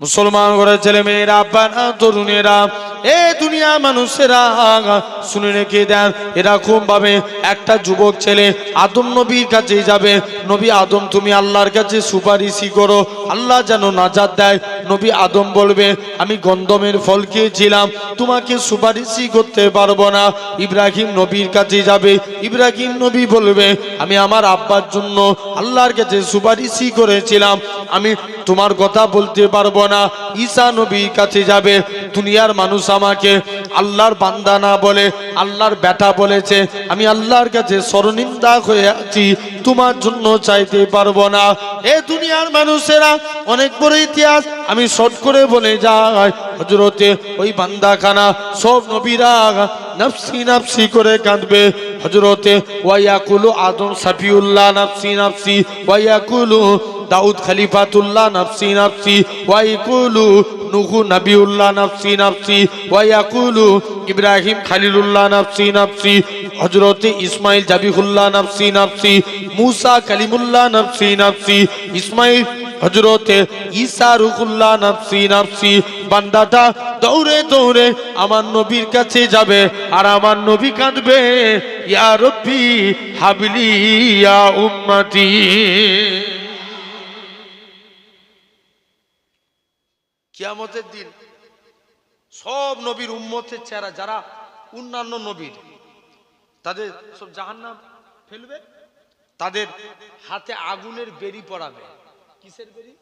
মুসলমান ঘরের ছেলে মেয়েরা, আব্বারা, তরুণেরা, এ দুনিয়া মানুষেরা শুনে রেখে দেন, এরকম ভাবে একটা যুবক ছেলে আদম নবীর কাছে যাবে। নবী আদম, তুমি আল্লাহর কাছে সুপারিশই করো, আল্লাহ যেন নাজাত দেয়। নবী আদম বলবে, আমি গন্ধমের ফল খেয়েছিলাম, তোমাকে সুপারিশই করতে পারবো না। ইব্রাহিম নবীর কাছে যাবে। ইব্রাহিম নবী বলবে, আমি আমার আব্বার জন্য আল্লাহর কাছে সুপারিশই করেছিলাম, আমি তোমার কথা বলতে পারবো না। ঈসা নবীর কাছে যাবে। দুনিয়ার মানুষ আমাকে আল্লাহর বান্দা না বলে আল্লাহর বেটা বলেছে, আমি আল্লাহর কাছে শরণিন্দা হয়ে আছি, তোমার জন্য চাইতে পারবো না। এ দুনিয়ার মানুষেরা, অনেক বড় ইতিহাস, আমি শর্ট করে বলে যাই। হযরতে ওই বান্দাখানা সব নবীরা নফসি নফসি করে কাঁদবে। হযরতে ওয়ায়াকুলু আদম সাফিউল্লাহ নফসি নফসি, ওয়ায়াকুলু দাউদ খলিফাতুল্লাহ নফসি নফসি, ওয়ায়াকুলু নূহু নবিউল্লাহ নফসি নফসি, ওয়ায়াকুলু ইব্রাহিম খলিলুল্লাহ নফসি নফসি, হযরতে ইসমাইল জাবিহুল্লাহ নফসি নফসি, মুসা কালিমুল্লাহ নফসি নফসি, ইসমাইল হযরতে ঈসা রূহুল্লাহ নফসি নফসি। বান্দাটা দৌড়ে দৌড়ে আমার নবীর কাছে যাবে, আর আমার নবী কাঁদবে, ইয়া রব্বি হাবলি ইয়া উম্মতি। কিয়ামতের দিন সব নবীর উম্মতের চেহারা, যারা অন্যান্য নবীর, তাদের সব জাহান্নাম ফেলবে, তাদের হাতে আগুনের বেড়ি পড়াবে। কিসের বেড়ি?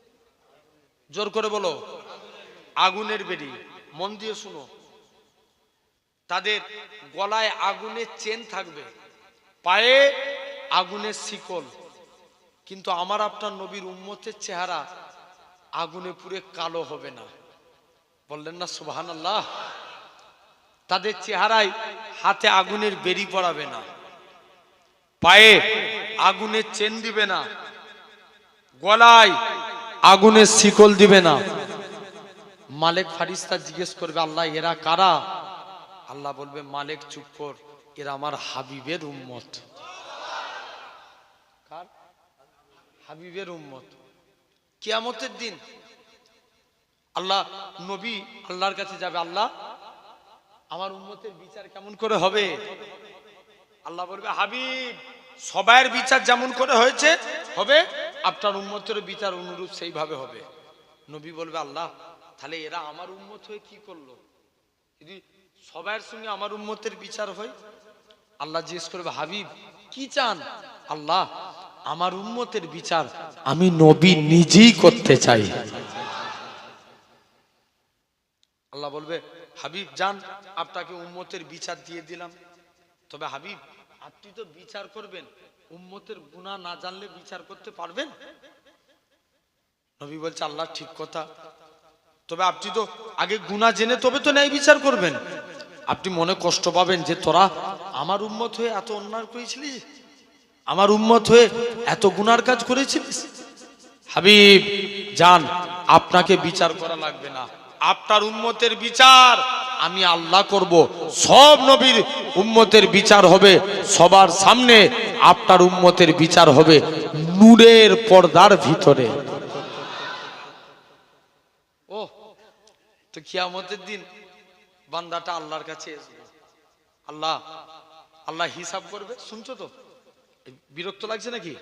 জোর করে বলো, আগুনের বেড়ি। মন দিয়ে শুনো। তাদের গলায় আগুনের চেন থাকবে, পায়ে আগুনের শিকল। কিন্তু আমার আপনার নবীর উম্মতের চেহারা আগুনে পুড়ে কালো হবে না। বললেন না সুবহানাল্লাহ? তাদের চেহারায় হাতে আগুনের বেড়ি পড়াবে না, পায়ে আগুনের চেন দিবে না, গলায় আগুনের শিকল দিবে না। মালিক ফারিস্তা জিজ্ঞেস করবে, আল্লাহ এরা কারা? আল্লাহ বলবে, মালিক চুপ কর, এরা আমার হাবিবের উম্মত। কার? হাবিবের উম্মত। কিয়ামতের দিন আল্লাহ নবী আল্লাহর কাছে যাবে, আল্লাহ আমার উম্মতের বিচার কেমন করে হবে? আল্লাহ বলবে, হাবিব সবার বিচার যেমন করে হয়েছে হবে, আপনার উম্মতের বিচার অনুরূপ সেইভাবে হবে। নবী বলবে, আল্লাহ তাহলে এরা আমার উম্মত হয়ে কি করলো? যদি সবার সঙ্গে আমার উম্মতের বিচার হয়? আল্লাহ জিজ্ঞেস করবে, হাবিব কি চান? আল্লাহ আমার উম্মতের বিচার আমি নবী নিজেই করতে চাই। আল্লাহ বলবে, হাবিব যান, আপনাকে উম্মতের বিচার দিয়ে দিলাম। তবে হাবিব আপনি তো বিচার করবেন, উম্মতের গুনাহ না জানলে বিচার করতে পারবেন? নবী বলছে, আল্লাহ ঠিক কথা, তবে আপনি তো আগে গুনাহ জেনে তবে তো ন্যায় বিচার করবেন। আপনি মনে কষ্ট পাবেন যে তোরা আমার উম্মত হয়ে এত অন্যায় করেছিলিস, আমার উম্মত হয়ে এত গুনার কাজ করেছিলিস। হাবিব যান, আপনাকে বিচার করা লাগবে না, আপনার উম্মতের বিচার আমি আল্লাহ করব। সব নবীর উম্মতের বিচার হবে সবার সামনে, আপনার উম্মতের বিচার হবে নূরের পর্দার ভিতরে। ও তো কিয়ামতের দিন বান্দাটা আল্লাহর কাছে আসবে, আল্লাহ আল্লাহ হিসাব করবে। শুনছো তো? বিরক্ত লাগছে নাকি?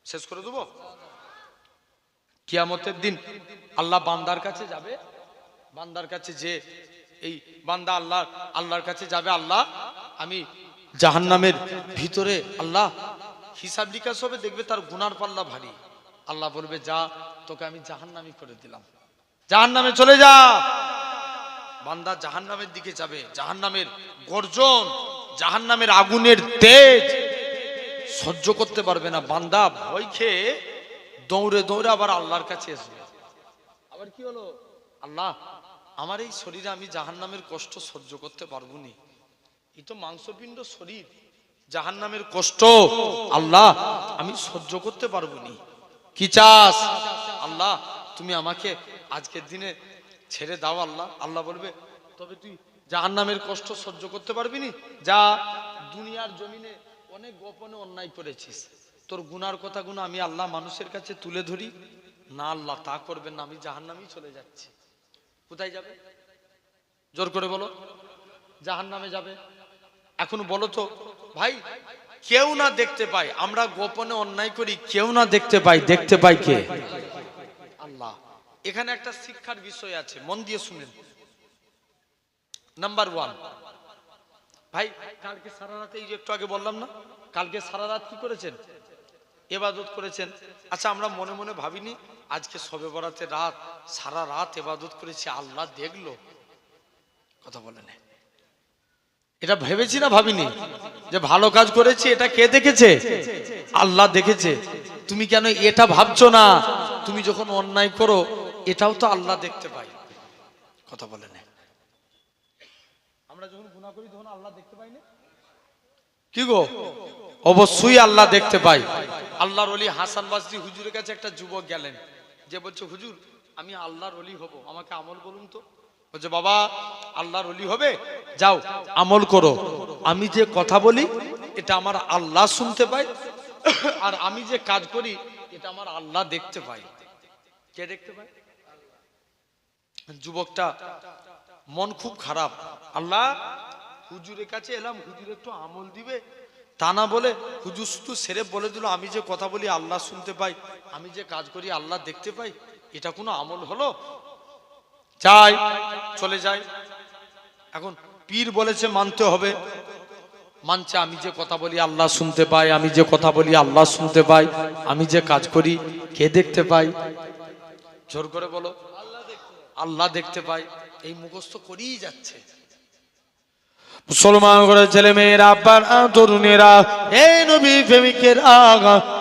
শেষ করে দেবো। কিয়ামতের দিন আল্লাহ বান্দার কাছে যাবে, বান্দার কাছে যে এই বান্দা আল্লাহর কাছে যাবে, আল্লাহ আমি জাহান্নামের ভিতরে, আল্লাহ হিসাব নিকাশ হবে, দেখবে তার গুনার পাল্লা ভারী। আল্লাহ বলবে, যা তোকে আমি জাহান্নামী করে দিলাম, জাহান্নামে চলে যা। বান্দা জাহান্নামের দিকে যাবে, জাহান্নামের গর্জন, জাহান্নামের আগুনের তেজ সহ্য করতে পারবে না। বান্দা ভয় খেয়ে দৌড়ে দৌড়ে আবার আল্লাহর কাছে আসবে। আবার কি হলো? আল্লাহ আমার এই শরীরে আমি জাহান্নামের কষ্ট সহ্য করতে পারবো নি, এই তো মাংসপিণ্ড শরীর, জাহান্নামের কষ্ট আল্লাহ আমি সহ্য করতে পারবো নি। কি চাস? আল্লাহ তুমি আমাকে আজকের দিনে ছেড়ে দাও। আল্লাহ আল্লাহ বলবে, তবে তুই জাহান্নামের কষ্ট সহ্য করতে পারবি নি? যা, দুনিয়ার জমিনে অনেক গোপনে অন্যায় করেছিস, তোর গুনার কথাগুলো আমি আল্লাহ মানুষের কাছে তুলে ধরি, না আল্লাহ তা করবেন না, আমি জাহান্নামেই চলে যাচ্ছি। কোথায় যাবে? জোর করে বলো। জাহান্নামে যাবে। এখন বলো তো ভাই, কেউ না দেখতে পায়, আমরা গোপনে অন্যায় করি, কেউ না দেখতে পাই, দেখতে পাই কে? আল্লাহ। এখানে একটা শিক্ষার বিষয় আছে, মন দিয়ে শুনেন। নাম্বার 1, ভাই কালকে সারা রাতে, এই যে একটু আগে বললাম না, কালকে সারা রাত কি করেছেন? ইবাদত করেছেন। আচ্ছা আমরা মনে মনে ভাবিনি আজকে শবে বরাতের রাত, সারা রাত ইবাদত করেছি, আল্লাহ দেখলো? কথা বলেন, এটা ভেবেছি না ভাবিনি যে ভালো কাজ করেছি এটা কে দেখেছে? আল্লাহ দেখেছে। তুমি কেন এটা ভাবছো না? তুমি যখন অন্যায় করো এটাও তো আল্লাহ দেখতে পায়। কথা বলেন, আমরা যখন গুনাহ করি তখন আল্লাহ দেখতে পাই না? কি গো? অবশ্যই আল্লাহ দেখতে পাই। আল্লাহর ওলি হাসান বাসরি হুজুরের কাছে একটা যুবক গেলেন, যে বলছে হুজুর আমি আল্লাহর ওলি হব, আমাকে আমল বলুন তো। বলছে বাবা আল্লাহর ওলি হবে, যাও আমল করো, আমি যে কথা বলি এটা আমার আল্লাহ শুনতে পাই, আর আমি যে কাজ করি এটা আমার আল্লাহ দেখতে পাই। কে দেখতে পায়? যুবকটা মন খুব খারাপ, আল্লাহ হুজুরের কাছে এলাম, হুজুর একটু আমল দিবে, তা না বলে হুজুর শুধু সেরে বলে দিল আমি যে কথা বলি আল্লাহ শুনতে পাই, আমি যে কাজ করি আল্লাহ দেখতে পাই, এটা কোনো আমল হলো? যাই, চলে যাই। এখন পীর বলেছে মানতে হবে, মানছে, আমি যে কথা বলি আল্লাহ শুনতে পাই, আমি যে কথা বলি আল্লাহ শুনতে পাই, আমি যে কাজ করি কে দেখতে পাই? জোর করে বলো। আল্লাহ দেখতে পাই। এই মুখস্থ করেই যাচ্ছে। মুসলমান করে ছেলে মেয়েরা, আব্বারা, তরুণেরা, এই নবী প্রেমিকেরা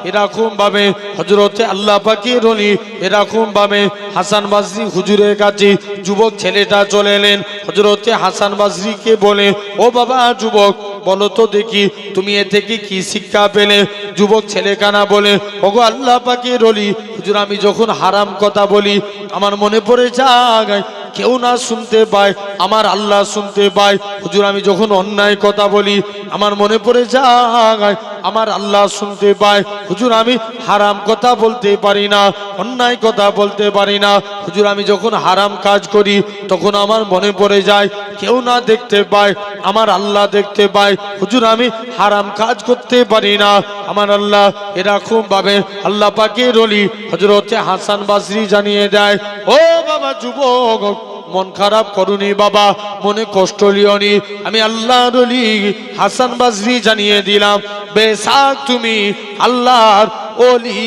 এরকম ভাবে হযরতে আল্লাহ পাকের ওলি এরকম ভাবে হাসান বাসরি হুজুরের কাছে যুবক ছেলেটা চলে এলেন। হযরতে হাসান বাসরিকে বলে, ও বাবা যুবক, বলো তো দেখি তুমি এ থেকে কি শিক্ষা পেলে? যুবক ছেলে কানা বলে, ওগো আল্লাহ পাকের ওলি হুজুর, আমি যখন হারাম কথা বলি আমার মনে পড়ে যায় কেউ না শুনতে পায়, আমার আল্লাহ শুনতে পায়। হুজুর আমি যখন অন্যায় কথা বলি আমার মনে পড়ে যায় আমার আল্লাহ শুনতে পায়। হুজুর আমি হারাম কথা বলতে পারি না, অন্যায় কথা বলতে পারি না। হুজুর আমি যখন হারাম কাজ করি তখন আমার মনে পড়ে যায় কেউ না দেখতে পায়, আমার আল্লাহ দেখতে পায়। হুজুর আমি হারাম কাজ করতে পারি না, আমার আল্লাহ। এরকম ভাবে আল্লাহ পাকের ওলি হযরতে হাসান বাসরি জানিয়ে দেয়, ও বাবা যুবক, মন খারাপ করুনি বাবা, মনে কষ্ট লিওনি, আমি আল্লাহর ওলি হাসান বাসরি জানিয়ে দিলাম বেশক তুমি আল্লাহর ওলি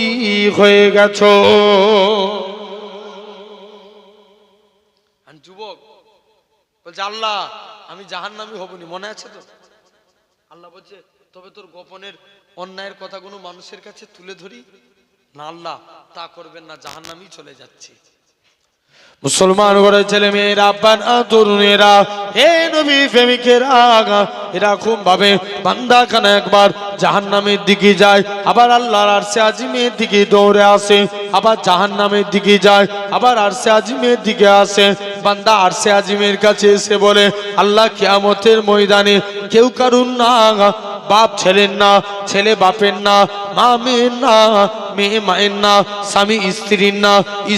হয়ে গেছো। যুবক বলছে আল্লাহ আমি জাহান্নামী হবনি, মনে আছে তো? আল্লাহ বলছে তবে তোর গোপনের অন্যায়ের কথাগুলো মানুষের কাছে তুলে ধরি না? আল্লাহ তা করবেন না, জাহান্নামী চলে যাচ্ছি। মুসলমান ঘরে ছেলে মেয়েরা, আব্বারা, তরুণেরা, হে নবী প্রেমিকেরা এরকম ভাবে বান্দা খানা একবার জাহান্নামের দিকে যায়, আবার আল্লাহর আরশে আজিমের দিকে দৌড়ে আসে, আবার জাহান্নামের দিকে যায়, আবার আরশে আজিমের দিকে আসে। বান্দা আরশে আজিমের কাছে এসে বলে, আল্লাহ কিয়ামতের ময়দানে কেউ কারুর না, বাপ ছেলের না, ছেলে বাপের না, মা মেয়ের না, মেয়ে মায়ের না, স্বামী স্ত্রীর না,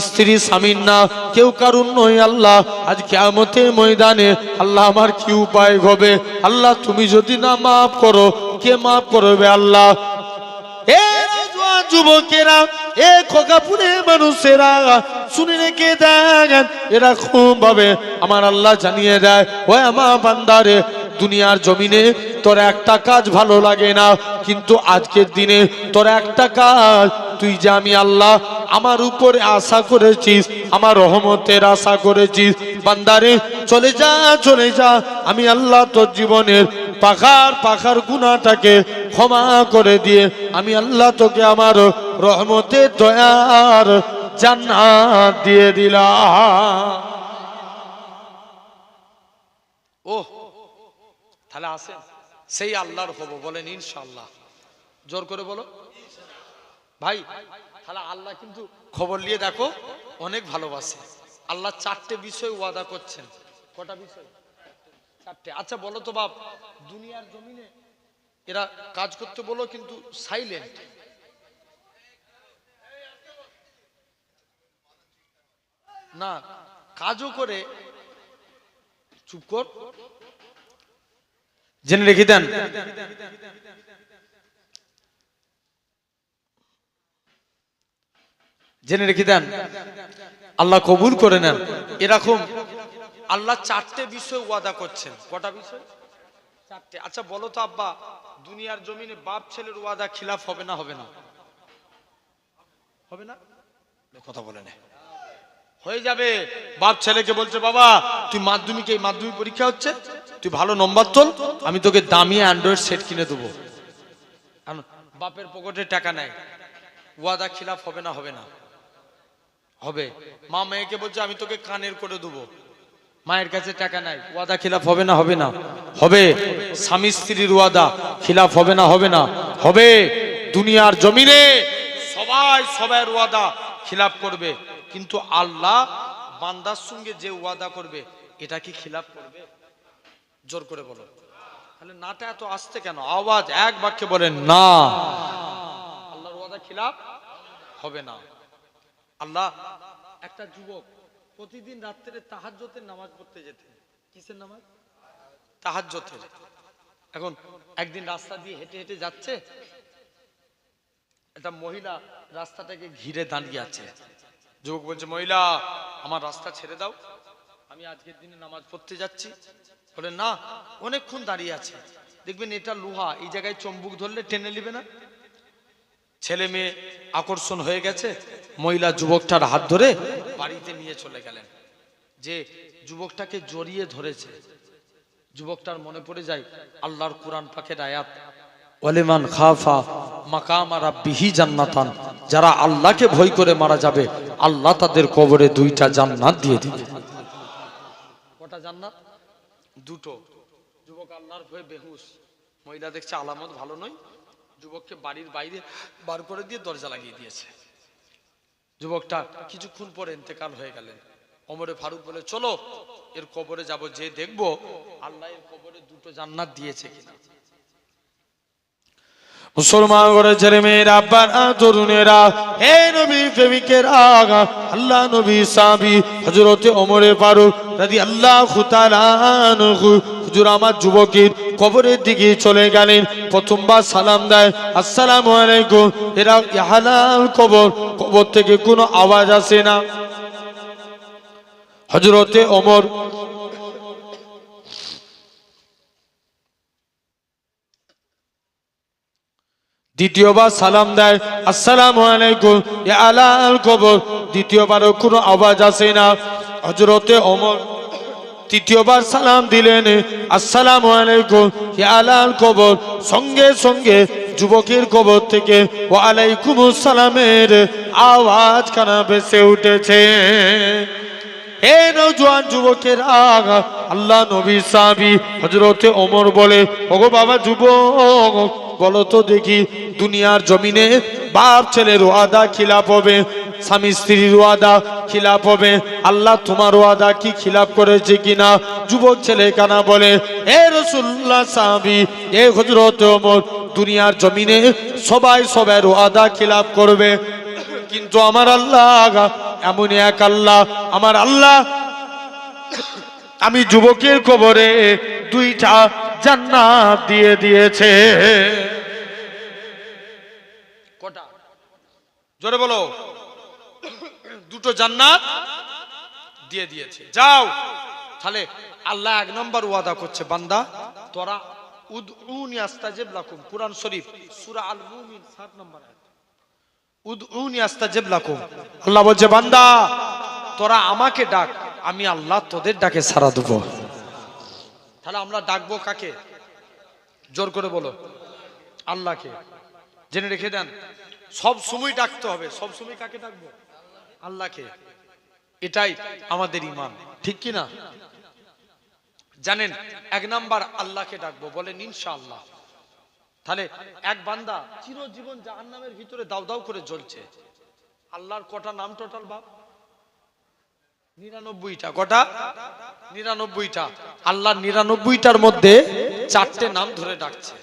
স্ত্রী স্বামীর না, কেউ কারুর নয় আল্লাহ। আজ কিয়ামতের ময়দানে আল্লাহ আমার কি উপায় হবে? আল্লাহ তুমি যদি না মাফ করো কে মাফ করবে আল্লাহ? এ যুবকেরা, এ খোকাপুরে মানুষেরা শুনে রেখে দেখেন, এরকম ভাবে আমার আল্লাহ জানিয়ে দেয়, ও আমার বান্দারে, দুনিয়ার জমিনে তোর একটা কাজ ভালো লাগে না, কিন্তু আজকের দিনে তোর একটা কাজ, তুই যে আমি আল্লাহ আমার উপরে আশা করেছিস, আমার রহমতের আশা করেছিস, বান্দারে চলে যা, চলে যা, আমি আল্লাহ তোর জীবনের পাখার পাখার গুনাহটাকে ক্ষমা করে দিয়ে আমি আল্লাহ তোকে আমার রহমতের দয়ার জান্নাত দিয়ে দিলাম। ও তাহলে আসেন সেই আল্লাহর হবো, বলেন ইনশাআল্লাহ। জোর করে বলো ভাই। তাহলে আল্লাহ কিন্তু খবর নিয়ে দেখো অনেক ভালোবাসে। আল্লাহ 4টে বিষয় ওয়াদা করছেন। কটা বিষয়? 4টে। আচ্ছা বলো তো বাপ, দুনিয়ার জমিনে এরা কাজ করতে বলো কিন্তু সাইলেন্ট, না, কাজও করে। চুপ কর, জেনে রেখে দেন, জেনে রেখে দেন, আল্লাহ কবুল করে নেন। এরকম আল্লাহ চারটে বিষয় ওয়াদা করছেন। কটা বিষয়? চারটে। আচ্ছা বলো তো আব্বা, দুনিয়ার জমিনে বাপ ছেলের ওয়াদা খিলাফ হবে না হবে না? হবে না? কথা বলে না, হয়ে যাবে। বাপ ছেলেকে বলছে, বাবা তুই মাধ্যমিক, এই মাধ্যমিক পরীক্ষা হচ্ছে, তুই ভালো নম্বর তোল, আমি তোকে দামি অ্যান্ড্রয়েড সেট কিনে দেবো। বাপের পকেটে টাকা নেয়, ওয়াদা খিলাফ হবে না হবে না? হবে। মা মেয়েকে বলছে, আমি তোকে কানের করে দেবো, মায়ের কাছে টাকা নাই, ওয়াদা খিলাফ হবে না হবে না? হবে। স্বামী স্ত্রীর ওয়াদা খিলাফ হবে না হবে না? হবে। দুনিয়ার জমিনে সবাই সবার ওয়াদা খিলাফ করবে, কিন্তু আল্লাহ বান্দার সঙ্গে যে ওয়াদা করবে এটা কি খিলাফ করবে? জোর করে বলো। তাহলে নাটা এত আসতে কেন? আওয়াজ এক বাক্যে বলেন না। আল্লাহর ওয়াদা খিলাফ হবে না। আল্লাহ, একটা যুবক প্রতিদিন রাত্রে তাহাজ্জুদের নামাজ পড়তে যেতেন। কিসের নামাজ? তাহাজ্জুদের। এখন একদিন রাস্তা দিয়ে হেঁটে হেঁটে যাচ্ছে, একটা মহিলা রাস্তাটাকে ঘিরে দাঁড়িয়ে আছে। যুবক বলছে, মহিলা আমার রাস্তা ছেড়ে দাও, আমি আজকের দিনে নামাজ পড়তে যাচ্ছি। বলে না, অনেকক্ষণ দাঁড়িয়ে আছে, দেখবেন এটা লোহা, এই জায়গায় চম্বুক ধরলে টেনে নিবে না। ছেলে মেয়ে আকর্ষণ হয়ে গেছে, মহিলা যুবকটার হাত ধরে বাড়িতে নিয়ে চলে গেলেন। যে যুবকটাকে জড়িয়ে ধরেছে, যুবকটার মনে পড়ে যায় আল্লাহর কুরআন পাকের আয়াত, ওয়ালিমান খাফা মাকাম রাব্বিহি জান্নাতান, যারা আল্লাহকে ভয় করে মারা যাবে আল্লাহ তাদের কবরে দুইটা জান্নাত দিয়ে দিবে। কটা জান্নাত? দুটো। যুবক আল্লাহর ভয়ে বেহুশ, মহিলা দেখছে আলামত ভালো নয়, যুবককে বাড়ির বাইরে বার করে দিয়ে দরজা লাগিয়ে দিয়েছে। যুবকটা কিছুক্ষণ পরে ইন্তেকাল হয়ে গেলেন। ওমরে ফারুক বলে, চলো এর কবরে যাব, যে দেখবো আল্লাহ এর কবরে দুটো জান্নাত দিয়েছে কিনা। মুসলমান করে ছেলে মেয়েরা, আব্বারা, তরুণেরা, হে নবী প্রেমিকেরা, আল্লাহ নবী সাহাবী হযরতে ওমরে ফারুক রাদিয়াল্লাহু তাআলা আনহু হুজুর আমার যুবকের কবরের দিকে চলে গেলেন। প্রথমবার সালাম দেয়, আসসালামু আলাইকুম। এরা হালাল কবর, কবর থেকে কোনো আওয়াজ আসে না। হযরতে ওমর দ্বিতীয়বার সালাম দেয়, আসসালামু আলাইকুম ইয়া আলাল কবর। দ্বিতীয়বারও কোনো আওয়াজ আসে না। হযরতে ওমর তৃতীয়বার সালাম দিলেন, আসসালামু আলাইকুম ইয়া আলাল কবর। সঙ্গে সঙ্গে যুবকের কবর থেকে ওয়া আলাইকুমুস সালামের আওয়াজ কানা ভেসে উঠেছে। হে নওজোয়ান যুবকের আগা, আল্লাহ নবী সাহাবী হযরতে ওমর বলে, ওগো বাবা যুবক, বলো তো দেখি, দুনিয়ার জমিনে বাপ ছেলের ওয়াদা খিলাফ হবে, স্বামী স্ত্রীর ওয়াদা খিলাফ হবে, আল্লাহ তোমার ওয়াদা কি খিলাফ করেছে কিনা? যুবক ছেলে কানা বলে, হে রাসূলুল্লাহ সাহাবী, হে হযরতে ওমর, দুনিয়ার জমিনে সবাই সবার ওয়াদা খিলাফ করবে, কিন্তু আমার আল্লাহ এমন এক আল্লাহ, আমার আল্লাহ আমি যুবকের কবরে দুইটা জান্নাত দিয়ে দিয়েছে। কটা? জোরে বলো। দুটো জান্নাত দিয়ে দিয়েছে। যাও, তাহলে আল্লাহ এক নম্বর ওয়াদা করছে, বান্দা তোরা উদউনি আস্তাজিব লাকুম, কুরআন শরীফ সূরা আল মুমিন 7 নম্বর আয়াত, উদউনি আস্তাজিব লাকুম। আল্লাহ বলছে, বান্দা তোরা আমাকে ডাক, আমি আল্লাহ তোদের ডাকে সাড়া দেব। তাহলে আমরা ডাকবো কাকে? জোর করে বলো, আল্লাহকে। জেনে রেখে দেন, সব সময় ডাকতে হবে। সব সময় কাকে ডাকবো? আল্লাহকে। এটাই আমাদের ঈমান, ঠিক কি না? জানেন, এক নাম্বার আল্লাহকে ডাকবো, বলেন ইনশাআল্লাহ। তাহলে এক বান্দা চিরজীবন জাহান্নামের ভিতরে দাউ দাউ করে জ্বলছে। আল্লাহর কটা নাম টোটাল বাপ? 99টা। কটা? 99টা। আল্লাহ 99টার মধ্যে 4টে নাম ধরে ডাকছে,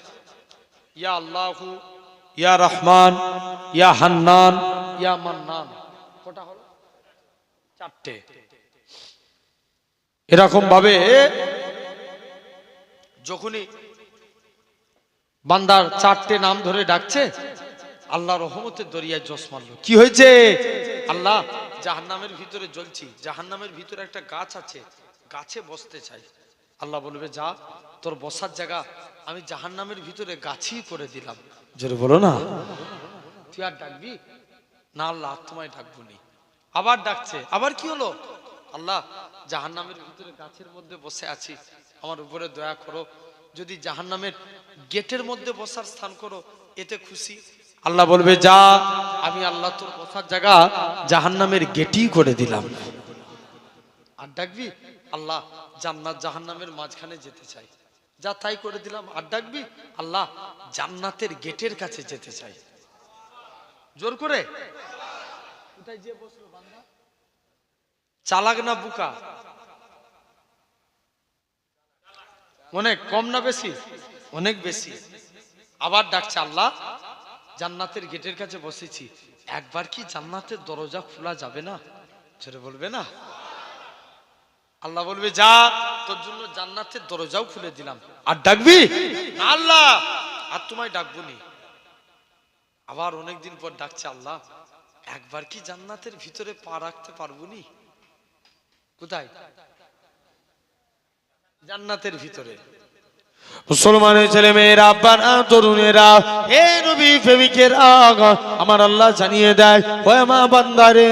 ইয়া আল্লাহু, ইয়া রহমান, ইয়া হান্নান, ইয়া মান্নান। কটা হলো? চারটে। এরকম ভাবে যখনই বান্দার চারটে নাম ধরে ডাকছে, আল্লাহ রহমতের দরিয়ায় জোশ মারল। কি হয়েছে? আল্লাহ, জাহান্নামের ভিতরে জ্বলছি, জাহান্নামের ভিতরে একটা গাছ আছে, গাছে বসতে চাই। আল্লাহ বলবে, যা, তোর বসার জায়গা আমি জাহান্নামের ভিতরে গাছই করে দিলাম। জোরে বলো না। তুই আর ডাকবি না? আল্লাহ, তোমায় ডাকবো নি। আবার ডাকছে, আবার কি হলো? আল্লাহ, জাহান্নামের ভিতরে গাছের মধ্যে বসে আছি, আমার উপরে দয়া করো, যদি জাহান্নামের গেটের মধ্যে বসার স্থান করো, এতে খুশি। আল্লাহ বলবে, যা, আমি আল্লাহ তোর বসার জায়গা জাহান্নামের গেটই করে দিলাম। আর ডাকবি? আল্লাহ, জান্নাত জাহান্নামের মাঝখানে যেতে চাই, যা, তাই করে দিলাম। আর ডাকবি? আল্লাহ, জান্নাতের গেটের কাছে যেতে চাই। জোর করে। কোথায় যে বসলো বান্দা? চালাক না বুকা? অনেক কম না বেশি? অনেক বেশি। আবার ডাকছে, আল্লাহ, জান্নাতের গেটের কাছে বসেছি, একবার কি জান্নাতের দরজা খোলা যাবে না? ছেড়ে বলবে না? আল্লাহ বলবে, যা, তোর জন্য জান্নাতের দরজাও খুলে দিলাম। আর ডাকবি? না আল্লাহ, আর তোমায় ডাকবো নি। আবার অনেকদিন পর ডাকছে, আল্লাহ, একবার কি জান্নাতের ভিতরে পা রাখতে পারবো নি? কোথায়? জান্নাতের ভিতরে। মুসলমানের ছেলে মেয়েরা, আব্বারা, তরুণেরা, হে নবী প্রেমিকেরা, আমার আল্লাহ জানিয়ে দেয়, ও আমার বান্দারে,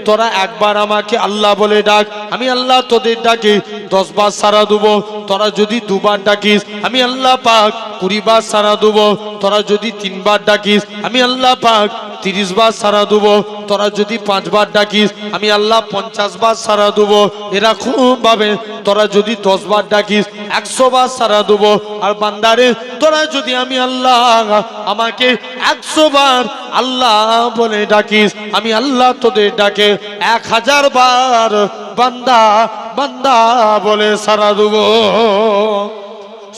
তোরা একবার আমাকে আল্লাহ বলে ডাক, আমি আল্লাহ তোদের ডাকি 10 বার সাড়া দেবো। তোরা যদি 2 বার ডাকিস, আমি আল্লাহ পাক 20 বার সাড়া দেবো। তোরা যদি 3 বার ডাকিস, আমি আল্লাহ পাক 30 বার সাড়া দেবো। তোরা যদি 5 বার ডাকিস, আমি আল্লাহ 50 বার সাড়া দেবো। এরকম ভাবে তোরা যদি 10 বার ডাকিস, 100 বার সাড়া দেবো। আর বান্দারে, তোরা যদি আমি আল্লাহ আমাকে 100 বার আল্লাহ বলে ডাকিস, আমি আল্লাহ তোদের ডাকে 1000 বার বান্দা বান্দা বলে সাড়া দেবো।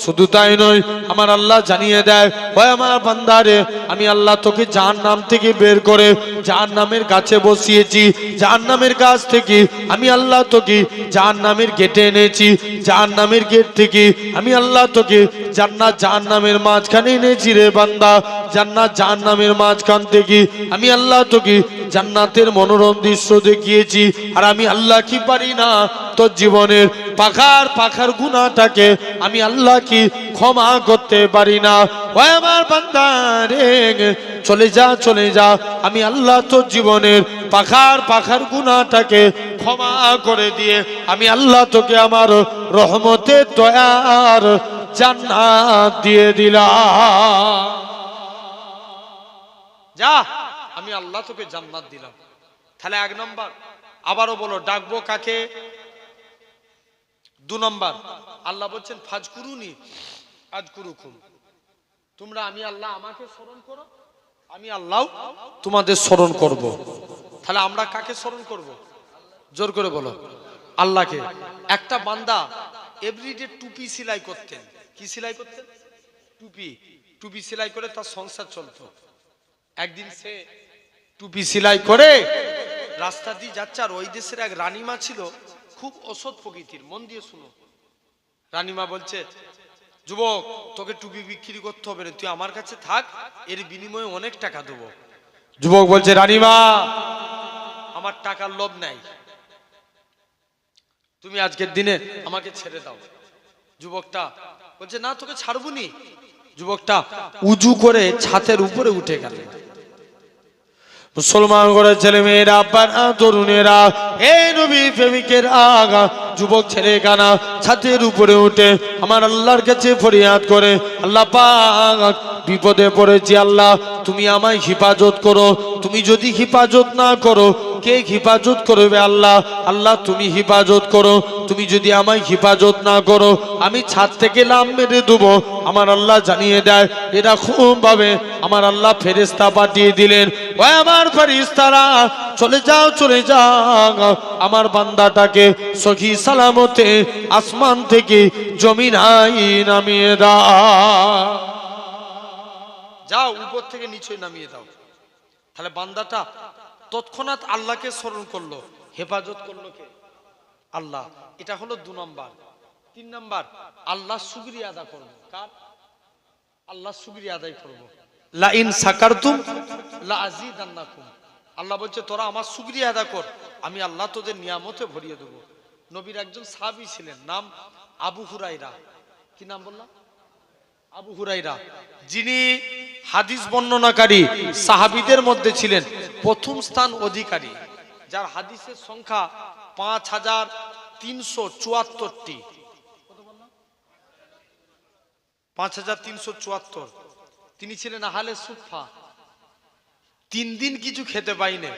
শুধু তাই নয়, আমার আল্লাহ জানিয়ে দেয়, ওই আমার বান্দারে, আমি আল্লাহ তোকে জাহান্নাম থেকে বের করে জাহান্নামের কাছে বসিয়েছি। জাহান্নামের কাছ থেকে আমি আল্লাহ তোকে জাহান্নামের গেটে এনেছি। জাহান্নামের গেট থেকে আমি আল্লাহ তোকে জান্নাত জাহান্নামের মাঝখানে এনেছি রে বান্দা। জান্নাত জাহান্নামের মাঝখান থেকে আমি আল্লাহ তোকে জান্নাতের মনোরম দৃশ্য দেখিয়েছি। আর আমি আল্লাহ কি পারি না, তোর জীবনের পাখার পাখার গুনাহটাকে আমি আল্লাহ কি ক্ষমা করতে পারি না? ওই আমার বান্দা রে, চলে যা, চলে যা, আমি আল্লাহ তোর জীবনের পাখার পাখার গুনাহটাকে ক্ষমা করে দিয়ে আমি আল্লাহ তোকে আমার রহমতের দয়ার জান্নাত দিয়ে দিলাম। যা, আমি আল্লাহ তোকে জান্নাত দিলাম। তাহলে 1 নম্বর। আবারও বলো, ডাকবো কাকে? 2 নম্বর, আল্লাহ বলছেন, ফাজকুরুনি আযকুরুকুম, তোমরা আমি আল্লাহ আমাকে স্মরণ করো, আমি আল্লাহ তোমাদের স্মরণ করব। তাহলে আমরা কাকে স্মরণ করব? জোর করে বলো, আল্লাহকে। একটা বান্দা এভরিডে টুপি সেলাই করতেন। কি সেলাই করতেন? টুপি। টুপি সেলাই করে তার সংসার চলতো। একদিন সে টুপি সেলাই করে রাস্তা দিয়ে যাচ্ছে, আর ওই দেশের এক রানীমা ছিল, খুব অসৎ প্রকৃতির। মন দিয়ে শুনো। রানীমা বলছে, যুবক, তোকে টুপি বিক্রি করতে হবে না, তুই আমার কাছে থাক, এর বিনিময়ে অনেক টাকা দেবো। যুবক বলছে, রানীমা, আমার টাকার লোভ নাই, তুমি আজকের দিনে আমাকে ছেড়ে দাও। যুবকটা বলছে, না, তোকে ছাড়বো নি। যুবকটা উজু করে ছাদের উপরে উঠে গেল। মুসলমান ঘরের ছেলে মেয়েরা, আব্বারা, তরুণেরা, হে নবী প্রেমিকের আগা, যুবক ছেলে কানা ছাদের উপরে উঠে আমার আল্লাহর কাছে ফরিয়াদ করে, আল্লাহ পাক, বিপদে পড়েছি, আল্লাহ তুমি আমায় হিফাজত করো। তুমি যদি হিফাজত না করো, কে হিফাজত করবে? আল্লাহ, আল্লাহ তুমি হিফাজত করো। তুমি যদি আমায় হিফাজত না করো, আমি ছাদ থেকে লাফ মেরে দেবো। আমার আল্লাহ জানিয়ে দেয়, এরকম ভাবে আমার আল্লাহ ফেরেশতা পাঠিয়ে দিলেন, ওই আমার ফেরেশতারা, চলে যাও, চলে যাও, আমার বান্দাটাকে সহি সালামতে আসমান থেকে জমিনায় নামিয়ে দাও। যাও, উপর থেকে নিচে নামিয়ে দাও। তাহলে বান্দাটা তৎক্ষণাৎ আল্লাহকে স্মরণ করলো, হেফাজত করলো কে? আল্লাহ। এটা হলো 2 নম্বর। 3 নম্বর, আল্লাহ শুকরিয়া আদা করব। কার? আল্লাহ শুকরিয়া আদায় করব। লা ইন সাকারতুম লা আযীদান্নাকুম। আল্লাহ বলছে তোরা আমার শুকরিয়া আদা কর, আমি আল্লাহ তোদের নিয়ামতে ভরিয়ে দেব। নবীর একজন সাহাবী ছিলেন, নাম আবু হুরায়রা। কি নাম বললাম? আবু হুরায়রা, যিনি হাদিস বর্ণনাকারী সাহাবীদের মধ্যে ছিলেন প্রথম স্থান অধিকারী, যার হাদিসের সংখ্যা 5374টি। 5374। তিনি ছিলেন আহলে সুফা। 3 দিন কিছু খেতে পাইনি।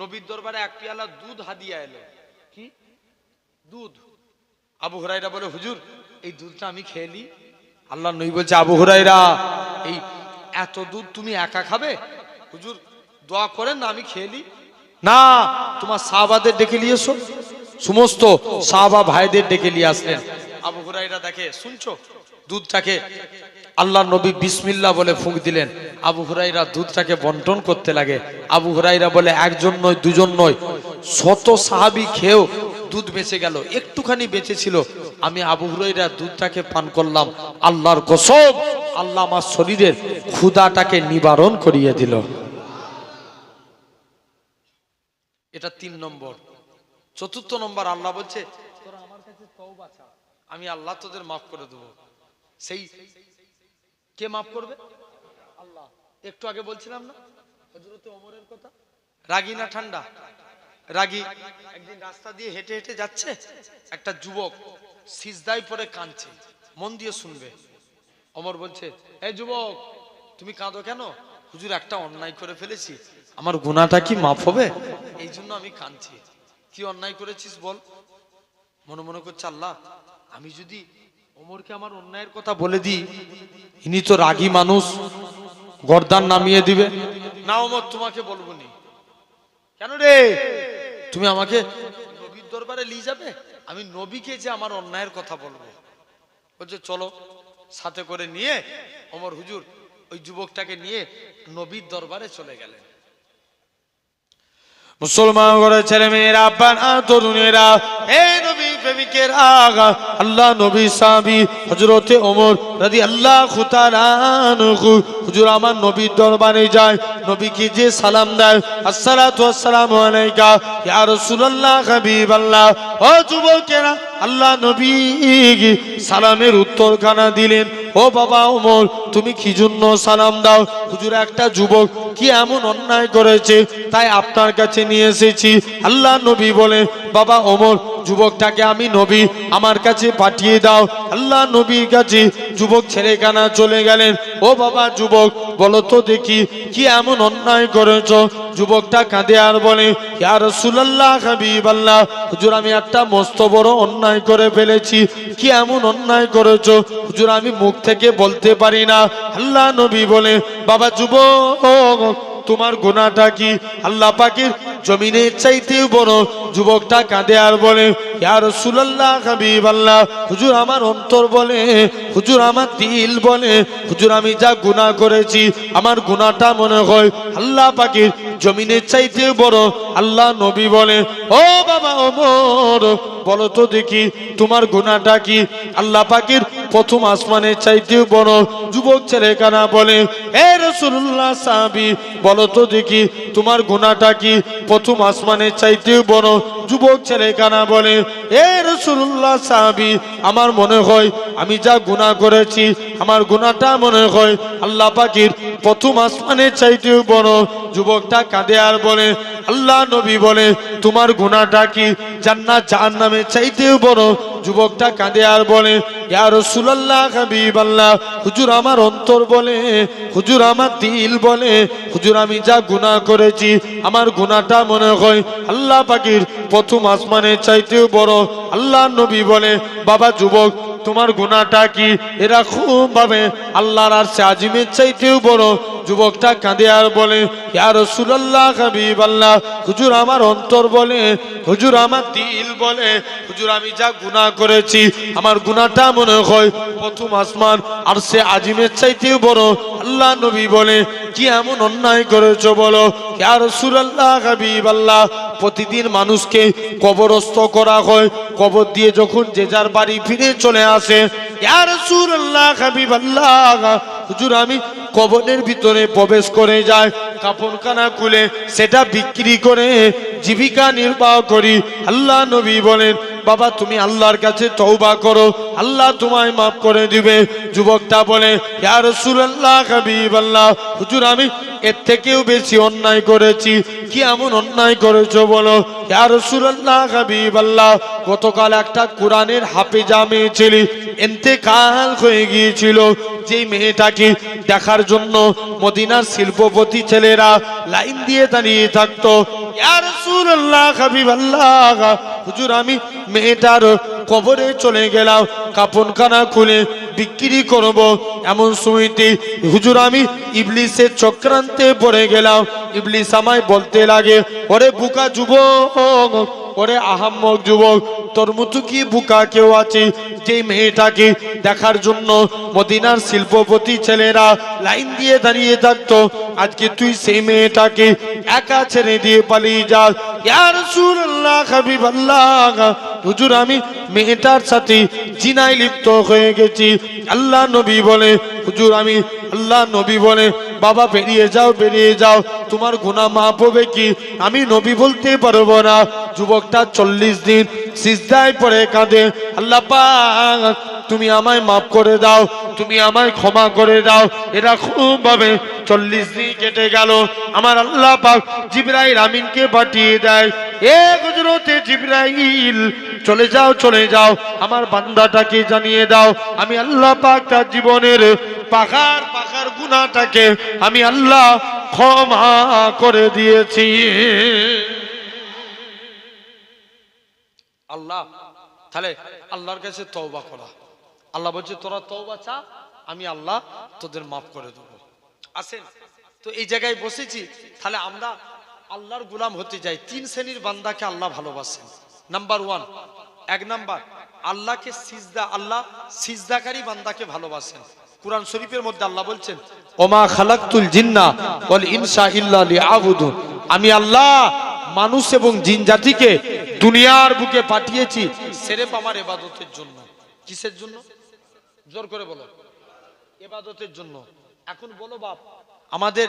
নবীর দরবারে এক পেয়ালা দুধ হাদিয়া এলো। কি দুধ? আবু হুরায়রা বলে, হুজুর এই দুধটা আমি খেয়ে নি। আল্লাহ নবী বলছে, আবু হুরায়রা এই এত দুধ তুমি একা খাবে? হুজুর দোয়া করেন না, আমি খেয়ে নি। না, তোমার সাহাবাদের ডেকে নিয়ে এসো। সমস্ত সাহাবা ভাইদের ডেকে নিয়ে আসলেন। আবু হুরায়রা দেখে, শুনছো দুধটাকে? আল্লাহ নবী বিসমিল্লাহ বলে ফুঁক দিলেন। আবু হুরায়রা দুধটাকে বন্টন করতে লাগে। আবু হুরায়রা বলে, একজন নয়, দুজন নয়, 100 সাহাবী খেয়েও দুধ বেঁচে গেল, একটুখানি বেঁচে ছিল। আমি আবু হুরায়রা দুধটাকে পান করলাম। আল্লাহর কসম, আল্লাহ আমার শরীরের ক্ষুধাটাকে নিবারণ করিয়ে দিল। এটা 3 নম্বর। 4র্থ নম্বর, আল্লাহ বলছে তোরা আমার কাছে তওবা চা, আমি আল্লাহ তোদের মাফ করে দেবো। সেই কে মাফ করবে? আল্লাহ। একটু আগে বলছিলাম না হযরত ওমরের কথা, রাগী না ঠান্ডা? রাগী। একদিন রাস্তা দিয়ে হেঁটে হেঁটে যাচ্ছে, একটা যুবক সিজদায় পড়ে কাঁদছে। মন দিয়ে শুনবে। ওমর বলছে, এই যুবক তুমি কাঁদো কেন? হুজুর একটা অন্যায় করে ফেলেছি, আমার গুনাহটা কি মাফ হবে? এই জন্য আমি কাঁদছি। কি অন্যায় করেছিস বল? মনে মনে করছে, আল্লাহ আমি যদি ওমরকে আমার অন্যায়ের কথা বলে দিই, ইনি তো রাগী মানুষ, গর্দান নামিয়ে দিবে। না ওমর, তোমাকে বলবো নি। কেন রে? তুমি আমাকে নবীর দরবারে নিয়ে যাবে, আমি নবীকে যে আমার অন্যায়ের কথা বলবো। বলছে চলো। সাথে করে নিয়ে ওমর হুজুর ওই যুবকটাকে নিয়ে নবীর দরবারে চলে গেলেন। মুসলমান ঘরের ছেলে মেয়েরা, আব্বারা, তরুণেরা, হে নবী প্রেমিকেরা, আল্লাহ নবী সাহাবী হযরতে ওমর রাদিয়াল্লাহু তাআলা আনহু হুজুর আমার নবীর দরবারে যায়, নবীকে যে সালাম দেয়, আসসালাতু ওয়াসসালামু আলাইকা ইয়া রাসূলুল্লাহ হাবিবাল্লাহ। ও যুবকেরা, আল্লাহ নবী সালামের উত্তরখানা দিলেন। ও বাবা ওমর, তুমি কি জন্য সালাম দাও? হুজুর একটা যুবক কি এমন অন্যায় করেছে, তাই আপনার কাছে নিয়ে এসেছি। আল্লাহ নবী বলে, বাবা ওমর, যুবকটাকে আমি নবী আমার কাছে পাঠিয়ে দাও। আল্লাহ নবীর কাছে যুবক ছেলেখানা চলে গেলেন। ও বাবা যুবক, বলো তো দেখি কি এমন অন্যায় করেছো? যুবকটা কাঁদে আর বলে, ইয়া রাসূলুল্লাহ হাবিবাল্লাহ, হুজুর আমি একটা মস্ত বড় অন্যায় করে ফেলেছি। কি এমন অন্যায় করেছো? হুজুর আমি মুখ থেকে বলতে পারি না। আল্লাহ নবী বলে, বাবা যুবক, তোমার গুনাহটা কি? আল্লাহ পাকের জমিনের চাইতেও বড়। যুবকটা কাঁদে আর বলে, ইয়া রাসূলুল্লাহ হাবিবাল্লাহ, হুজুর আমার অন্তর বলে, হুজুর আমার দিল বলে, হুজুর আমি যা গুনাহ করেছি, আমার গুনাহটা মনে হয় আল্লাহ পাকের জমিনের চাইতেও বড়। আল্লাহ নবী বলে, ও বাবা ওমর, বলো তো দেখি তোমার গুনাহটা কি? আল্লাহ পাকের প্রথম আসমানের চাইতেও বড়। যুবক ছেলেখানা বলে, হে রাসূলুল্লাহ সাহাবী, বলো তো দেখি তোমার গুনাহটা কি? প্রথম আসমানের চাইতেও বড়। যুবক ছেলেখানা বলে, হে রাসূলুল্লাহ সাহাবী, আমার মনে হয় আমি যা গুনাহ করেছি, আমার গুনাহটা মনে হয় আল্লাহ পাকের প্রথম আসমানের চাইতেও বড়। যুবকটা কাঁদে আর বলে, আল্লাহ নবী বলে, তোমার গুনাহটা কি? জান্নাত জাহান্নামের চাইতেও বড়। যুবকটা কাঁদে আর বলে, ইয়া রাসূলুল্লাহ হাবিবাল্লাহ, হুজুর আমার অন্তর বলে, হুজুর আমার দিল বলে, হুজুর আমি যা গুনাহ করেছি, আমার গুনাহটা মনে হয় আল্লাহ পাকের প্রথম আসমানের চাইতেও বড়। আল্লাহ নবী বলে, বাবা যুবক, তোমার গুনাহটা কি? এরকম ভাবে আল্লাহর আরশে আজিমের চাইতেও বড়। যুবকটা কাঁদে আর বলে, ইয়া রাসূলুল্লাহ হাবিবাল্লাহ, হুজুর আমার অন্তর বলে, হুজুর আমার দিল বলে, হুজুর আমি যা গুনাহ করেছি, আমার গুনাহটা মনে হয় প্রথম আসমান আরশে আজিমের চাইতেও বড়। আল্লাহ নবী বলে, কি এমন অন্যায় করেছো বলো? ইয়া রাসূলুল্লাহ হাবিবাল্লাহ, প্রতিদিন মানুষকে কবরস্থ করা হয়, কবর দিয়ে যখন যে যার বাড়ি ফিরে চলে আসে, ইয়া রাসূলুল্লাহ হাবিবাল্লাহ, হুজুর আমি কবরের ভিতরে প্রবেশ করে যাই, কাফনখানা খুলে সেটা বিক্রি করে জীবিকা নির্বাহ করি। আল্লাহ নবী বলেন, বাবা তুমি আল্লাহর কাছে তওবা করো, আল্লাহ তোমায় মাফ করে দিবে। যুবকটা বলে, ইয়া রাসূলুল্লাহ হাবিবাল্লাহ, হুজুর আমি এর থেকেও বেশি অন্যায় করেছি। কি এমন অন্যায় করেছো বলো? ইয়া রাসূলুল্লাহ হাবিবাল্লাহ, গতকাল একটা কোরআনের হাফেজা মেয়ে ছিল, ইন্তেকাল হয়ে গিয়েছিল। যেই মেয়েটাকে দেখার জন্য মদিনার শিল্পপতি ছেলেরা লাইন দিয়ে দাঁড়িয়ে থাকতো। ইয়া রাসূলুল্লাহ হাবিবাল্লাহ, হুজুর আমি মেয়েটার কবরে চলে গেলাম, কাফনখানা খুলে বিক্রি করব। এমন সময়তে হুজুর আমি ইবলিসের চক্রান্তে পড়ে গেলাম। ইবলিস আমায় বলতে লাগে, ওরে বুকা যুবক, ওরে আহাম্মক যুবক, তোর মতো কি বুকা কেউ আছে যে মেয়েটাকে দেখার জন্য মদিনার শিল্পপতি ছেলেরা লাইন দিয়ে দাঁড়িয়ে থাকতো, আজকে তুই সেই মেয়েটাকে একা ছেড়ে দিয়ে পালিয়ে যাস? ইয়া রাসূলুল্লাহ হাবিবাল্লাহ, হুজুর আমি মেয়েটার সাথে জিনায় লিপ্ত হয়ে গেছি। আল্লাহ নবী বলে, হুজুর আমি, আল্লাহ নবী বলে, বাবা বেরিয়ে যাও, বেরিয়ে যাও, তোমার গুনাহ মাফ হবে কি? আমি নবী বলতে পারবো না। যুবকটা 40 দিন সিজদায় পড়ে কাঁদে, আল্লাহ পাক তুমি আমায় মাফ করে দাও, তুমি আমায় ক্ষমা করে দাও। এরকম ভাবে 40 দিন কেটে গেল। আমার আল্লাহ পাক জিবরাইল আমিনকে পাঠিয়ে দেয়, এ হযরতে জিবরাইল, চলে যাও, চলে যাও, আমার বান্দাটাকে জানিয়ে দাও আমি আল্লাহ পাক তার জীবনের পাখার পাখার গুনাহটাকে আমি আল্লাহ ক্ষমা করে দিয়েছি। আল্লাহ তাহলে আল্লাহর কাছে তওবা করা। আল্লাহ বলছে তোরা তওবা চা, আমি আল্লাহ তোদের মাফ করে দেবো। আসেন তো এই জায়গায় বসেছি, তাহলে আমরা আল্লাহর গোলাম হতে যাই। 3 শ্রেণীর বান্দাকে আল্লাহ ভালোবাসেন। নাম্বার 1, 1 নাম্বার আল্লাহকে সিজদা, আল্লাহ সিজদাকারী বান্দাকে ভালোবাসেন। কুরআন শরীফের মধ্যে আল্লাহ বলছেন, ওমা খালাকতুল জিন্না ওয়াল ইনসা ইল্লা লিয়াবুদুন, আমি আল্লাহ মানুষ এবং জিন জাতিকে দুনিয়ার বুকে পাঠিয়েছি সির্ফ আমার ইবাদতের জন্য। কিসের জন্য? জোর করে বলো। ইবাদতের জন্য। এখন বলো বাপ, আমাদের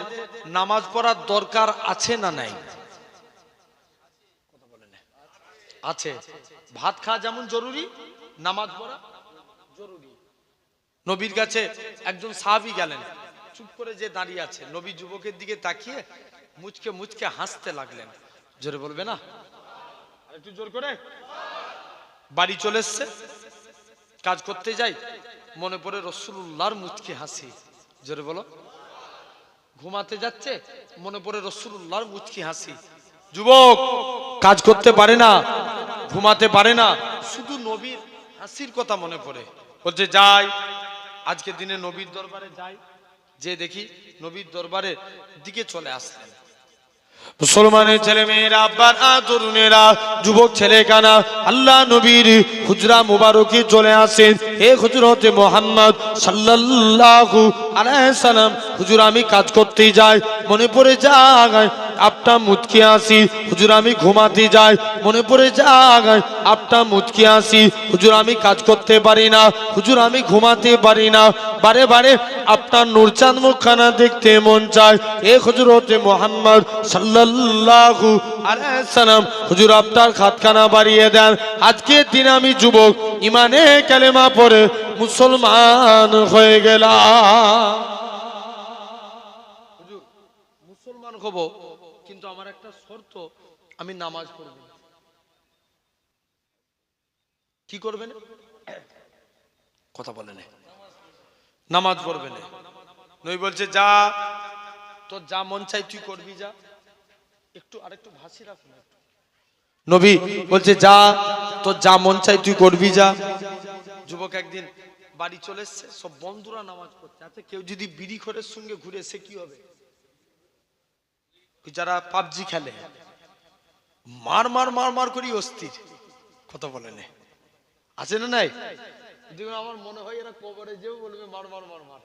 নামাজ পড়ার দরকার আছে না নাই? কথা বলেন। আছে। ভাত খাওয়া যেমন জরুরি, নামাজ পড়া জরুরি। নবীর কাছে একজন সাহাবী গেলেন, চুপ করে যে দাঁড়িয়ে আছে, নবী যুবকের দিকে তাকিয়ে মুচকে মুচকে হাসতে লাগলেন। জোরে বলবে না? একটু জোর করে। বাড়ি চলে এসছে, কাজ করতে যাই, মনে পড়ে রাসূলুল্লাহর মুচকি হাসি। জোরে বলো। ঘুমাতে যাচ্ছে, মনে পড়ে রাসূলুল্লাহর মুচকি হাসি। যুবক কাজ করতে পারে না, ঘুমাতে পারে না, শুধু নবীর হাসির কথা মনে পড়ে। বলছে যাই, আজকে দিনে নবীর দরবারে যাই, যে দেখি নবীর দরবারের দিকে চলে আসলেন। মুসলমানের ছেলে মেয়েরা, আব্বারা, তরুণেরা, যুবক ছেলে কানা আল্লাহ নবীর হুজরা মুবারকে চলে আসেন। হে হযরতে মুহাম্মদ সাল্লাল্লাহু আলাইহি সাল্লাম, হুজুর আমি কাজ করতে যাই, মনে পড়ে যায় আপটা মুচকি আসি। হুজুর আমি ঘুমাতে যাই, মনে পড়ে যায় আপটা মুচকি আসি। হুজুর আমি কাজ করতে পারি না, হুজুর আমি ঘুমাতে পারি না, বারে বারে আপনার নূরচাঁদ মুখখানা দেখতে মন চায়। এ হযরতে মুহাম্মদ সাল্লাল্লাহু আলাইহি সাল্লাম, হুজুর আপনার হাতখানা বাড়িয়ে দেন। আজকের দিন আমি যুবক ইমানে কালেমা পড়ে মুসলমান হয়ে গেলাম। হুজুর মুসলমান হব, কিন্তু আমার একটা শর্ত, আমি নামাজ পড়ব। কি করবেন? কথা বলেন। নামাজ পড়বে না। নবী বলছে যা, তোর যা মন চাই তুই করবি, যা। একটু আরেকটু ভাসি রাখুন। নবী বলছে যা, তোর যা মন চাই তুই করবি, যা। যুবক একদিন বাড়ি চলে এসছে, সব বন্ধুরা নামাজ পড়ছে। আচ্ছা কেউ যদি বিড়ি খোরের সঙ্গে ঘুরে, সে কি হবে? যারা পাবজি খেলে, মার মার মার মার করি অস্থির। কথা বলে নে, আছে না নাই? আমার মনে হয় এরা কবরে যেও বলবে মার মার মার মার।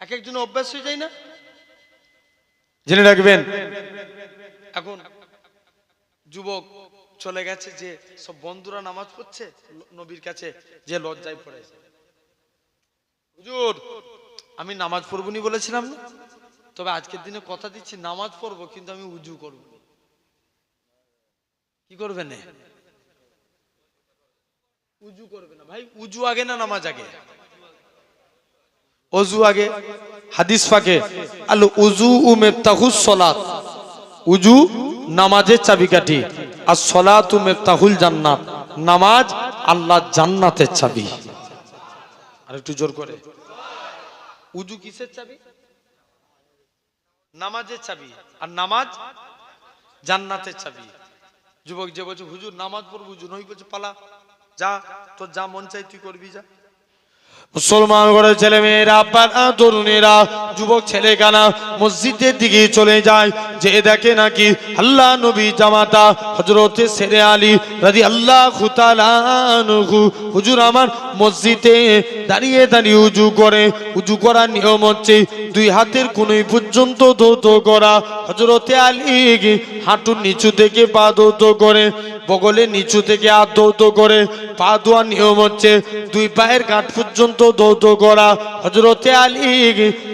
এক একজন অভ্যাস হয়ে যায় না? জেনে রাখবেন। এখন যুবক চলে গেছে, যে সব বন্ধুরা নামাজ পড়ছে নবীর কাছে, যে লজ্জায় পড়েছে, হুজুর আমি নামাজ পড়বনি বলেছিলাম না, তবে আজকের দিনে কথা দিচ্ছি নামাজ পড়বো, কিন্তু আমি উজু করব। কি করবেন? উজু করবে না। ভাই উজু আগে না নামাজ আগে? অজু আগে। হাদিস পাকে আল উজু মিফতাহুস সালাত, উজু নামাজের চাবিকাঠি, আর সালাতু মিফতাহুল জান্নাত, নামাজ আল্লাহর জান্নাতের চাবি। আর একটু জোর করে, উজু কিসের চাবি? নামাজের চাবি, আর নামাজ জান্নাতের চাবি। যুবক যে বলছে হুজুর নামাজ পড়ব, উজু নই, বলছে পালা, যা তোর যা মন চাই তুই করবি, যা। মুসলমান ঘরের ছেলে মেয়েরা, আব্বারা, তরুণেরা, যুবক ছেলে কানা মসজিদের দিকে চলে যায়, যে দেখে নাকি আল্লাহ নবী জামাতা হযরতে সেরে আলী রাদিয়াল্লাহু তাআলা আনহু হুজুর আমার মসজিদে দাঁড়িয়ে দাঁড়িয়ে উজু করে। উজু করার নিয়ম হচ্ছে দুই হাতের কোণই পর্যন্ত ধৌত করা। হযরতে আলী হাঁটুর নিচু থেকে পা ধৌত করে, বগলের নিচু থেকে হাত ধৌত করে। পা ধোয়ার নিয়ম হচ্ছে দুই পায়ের গাঁট পর্যন্ত ধৌত করা। হযরতে আলী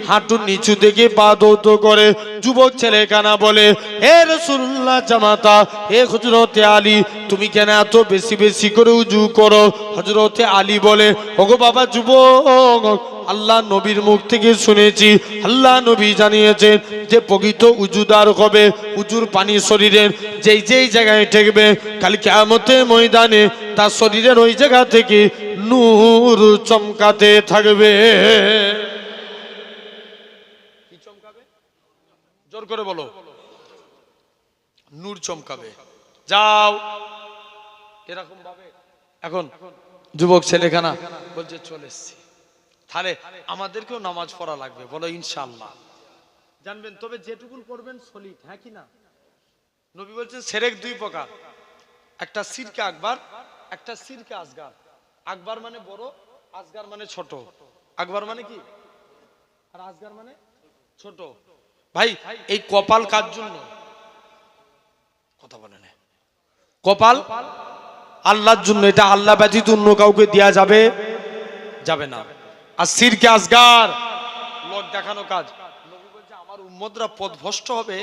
হাঁটুর নিচু থেকে পা ধৌত করে। যুবক ছেলে কানা বলে, হে রাসূলুল্লাহ জামাতা, হে হযরতে আলী, তুমি কেন এত বেশি বেশি করে উজু করো? হযরতে আলী বলে, ওগো বাবা যুবক, আল্লাহ নবীর মুখ থেকে শুনেছি, আল্লাহ নবী জানিয়েছেন যে প্রকৃত উজুদার হবে, উজুর পানি শরীরের যেই যেই জায়গায় ঠেকবে, কাল কিয়ামতের ময়দানে তার শরীরের ওই জায়গা থেকে নূর চমকাতে থাকবে। কি চমকাবে? জোর করে বলো। নূর চমকাবে। যাও এরকম ভাবে। এখন যুবক ছেলেখানা বলছে চলে এসছি, তাহলে আমাদেরকেও নামাজ পড়া লাগবে, বলো ইনশাআল্লাহ। জানবেন, তবে যেটুকুন করবেন সলিড, হ্যাঁ কি না? নবী বলছেন সেরেক দুই প্রকার, একটা শিরকে আকবার, একটা শিরকে আসগার। আকবার মানে বড়, আসগার মানে ছোট। আকবার মানে কি, আর আসগার মানে ছোট। ভাই এই কপাল কার জন্য? কথা বলেন। কপাল আল্লাহর জন্য, এটা আল্লাহ ব্যতীত অন্য কাউকে দেয়া যাবে যাবে না। আর শিরকে আসগার লোক দেখানো কাজ। নবী বলছে আমার উম্মতরা পথভ্রষ্ট হবে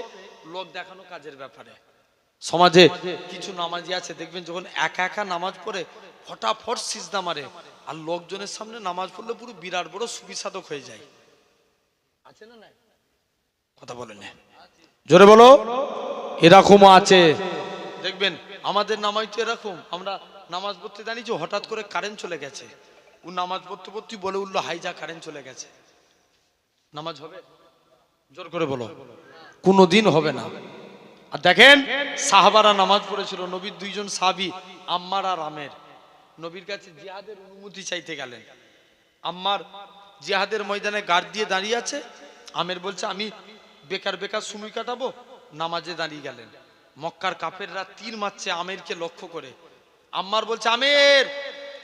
লোক দেখানো কাজের ব্যাপারে। সমাজে কিছু নামাজি আছে, দেখবেন যখন একা একা নামাজ পড়ে ফটাফট সিজদা মারে, আর লোকজনের সামনে নামাজ পড়লে পুরো বিরাট বড় সুবিসাধক হয়ে যায়। আছে না নাই? কথা বলেন, জোরে বলো। এরকমও আছে, দেখবেন আমাদের নামাজ তো এরকম, আমরা নামাজ পড়তে দাঁড়িয়েছি, হঠাৎ করে কারেন্ট চলে গেছে, ও নামাজ পড়তে পড়তে বলে উঠলো হাইজা কারেন্ট চলে গেছে। নামাজ হবে? জোর করে বলো, কোনোদিন হবে না। আর দেখেন সাহাবারা নামাজ পড়েছিল, নবীর দুইজন সাহাবী আম্মার আর আমের নবীর কাছে জিহাদের অনুমতি চাইতে গেলেন। আম্মার জিহাদের ময়দানে গার্ড দিয়ে দাঁড়িয়ে আছে, আমের বলছে আমি বেকার বেকার সময় কাটাবো, নামাজে দাঁড়িয়ে গেলেন। মক্কার কাফেররা তীর মারছে আমেরকে লক্ষ্য করে। আম্মার বলছে আমের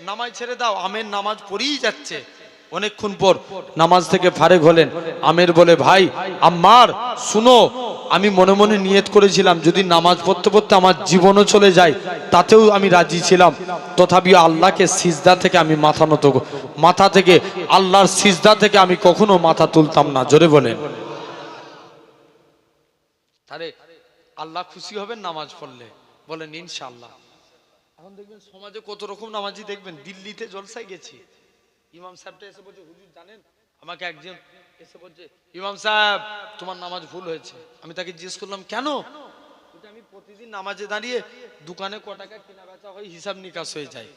নামাজ ছেড়ে দাও, আমের নামাজ পড়েই যাচ্ছে। অনেকক্ষণ পর নামাজ থেকে ফারেক হলেন। আমের বলে ভাই আম্মার শুনো, আমি মনে মনে নিয়ত করেছিলাম যদি নামাজ পড়তে পড়তে আমার জীবনও চলে যায় তাতেও আমি রাজি ছিলাম, তথাপি আল্লাহকে সিজদা থেকে আমি মাথা থেকে আল্লাহর সিজদা থেকে আমি কখনো মাথা তুলতাম না। জোরে বলেন। তাহলে আল্লাহ খুশি হবেন নামাজ পড়লে, বলেন ইনশাআল্লাহ। এখন দেখবেন সমাজে কত রকম নামাজি, দেখবেন দিল্লিতে জলসায় গেছি, ইমাম সাহেবটা এসে বলছে হুজুর জানেন, আমাকে একজন এসে বলছে ইমাম সাহেব তোমার নামাজ ভুল হয়েছে। আমি তাকে জিজ্ঞেস করলাম কেন? আমি প্রতিদিন নামাজে দাঁড়িয়ে দোকানে ক টাকা কেনা বেচা হয় হিসাব নিকাশ হয়ে যায়,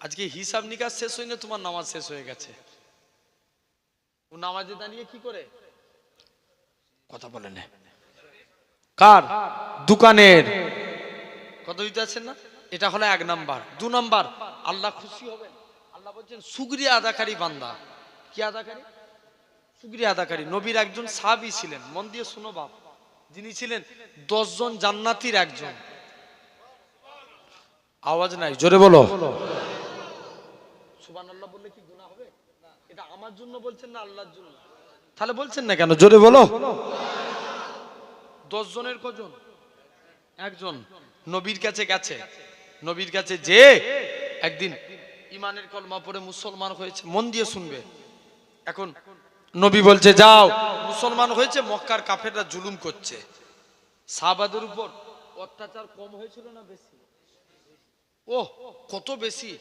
আজকে হিসাব নিকাশ শেষ হয়নি, তোমার নামাজ শেষ হয়ে গেছে। ও নামাজে দাঁড়িয়ে কি করে? কথা বলে না কার? দোকানের। কথা দিতে আছেন না? এটা হলো এক নাম্বার। দু নাম্বার, আল্লাহ খুশি হবেন, আল্লাহ বলছেন শুকরিয়া আদাকারী বান্দা। কি আদাকারী? শুকরিয়া আদাকারী। নবীর একজন সাহাবী ছিলেন, মন দিয়ে শুনো বাপ, যিনি ছিলেন 10 জন জান্নাতীর একজন। আওয়াজ নাই, জোরে বলো। সুবহানাল্লাহ বললে কি গুনাহ হবে? এটা আমার জন্য বলছেন না আল্লাহর জন্য? তাহলে বলছেন না কেন? জোরে বলো। 10 জনের কজন? একজন নবীর কাছে গেছে, নবীর কাছে যে একদিন ইমানের কলমা পড়ে মুসলমান হয়েছে। মন দিয়ে শুনবে। এখন নবী বলছে যাও, মুসলমান হয়েছে, মক্কার কাফেররা জুলুম করছে। সাহাবাদের উপর অত্যাচার কম হয়েছিল না বেশি? ওহ, কত বেশি।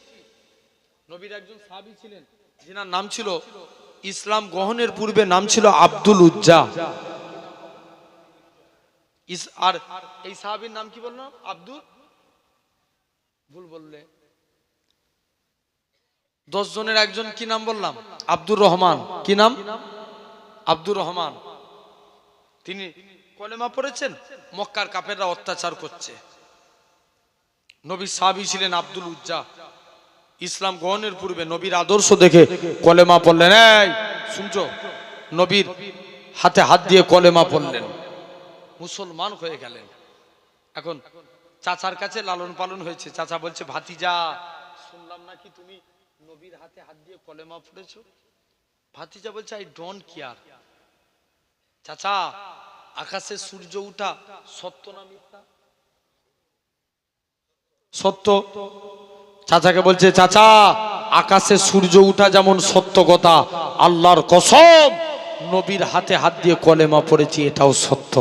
নবীর একজন সাহাবী ছিলেন, যিনার নাম ছিল, ইসলাম গ্রহণের পূর্বে নাম ছিল আব্দুল উজ্জা। আর এই সাহাবীর নাম কি বললাম? আব্দুল, ভুল বললে। 10 জনের একজন কি নাম বললাম? আব্দুর রহমান। কি নাম? আব্দুর রহমান। তিনি কলেমা পড়েছেন, মক্কার কাফেররা অত্যাচার করছে। নবীর সাহাবী ছিলেন আব্দুল উজ্জা। ইসলাম গ্রহণের পূর্বে নবীর আদর্শ দেখে কলেমা পড়লেন। এই শুনছো? নবীর হাতে হাত দিয়ে কলেমা পড়লেন, মুসলমান হয়ে গেলেন। এখন চাচার কাছে লালন পালন হয়েছে। চাচা বলছে, ভাতিজা শুনলাম নাকি তুমি নবীর হাতে হাত দিয়ে কলেমা পড়েছো? ভাতিজা বলছে, আই ডোন্ট কেয়ার। চাচা, আকাশে সূর্য উঠা সত্য না মিথ্যা? সত্য। চাচাকে বলছে, চাচা আকাশে সূর্য উঠা যেমন সত্য কথা, আল্লাহর কসম নবীর হাতে হাত দিয়ে কলেমা পড়েছি, এটাও সত্য।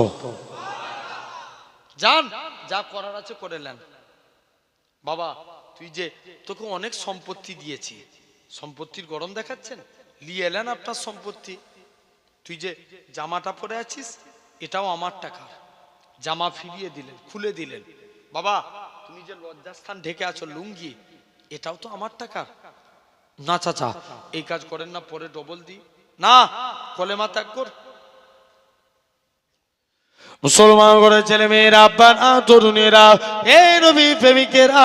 যান, যা করার আছে করে নেন। বাবা, তুই যে, তোকে অনেক সম্পত্তি দিয়েছি, সম্পত্তির গরম দেখাচ্ছেন, নিয়ে এলেন আপনার সম্পত্তি। তুই যে জামাটা পরে আছিস, এটাও আমার টাকা। জামা ফিরিয়ে দিলেন, খুলে দিলেন। বাবা, তুমি যে লজ্জাস্থান ঢেকে আছো, লুঙ্গি, এটাও তো আমার টাকা। না চাচা, এই কাজ করেন না, পরে ডবল দি। না, কলেমা ত্যাগ কর। মুসলমান করে ছেলে মেয়েরা, আব্বারা, তরুণেরা, এই নবী প্রেমিকেরা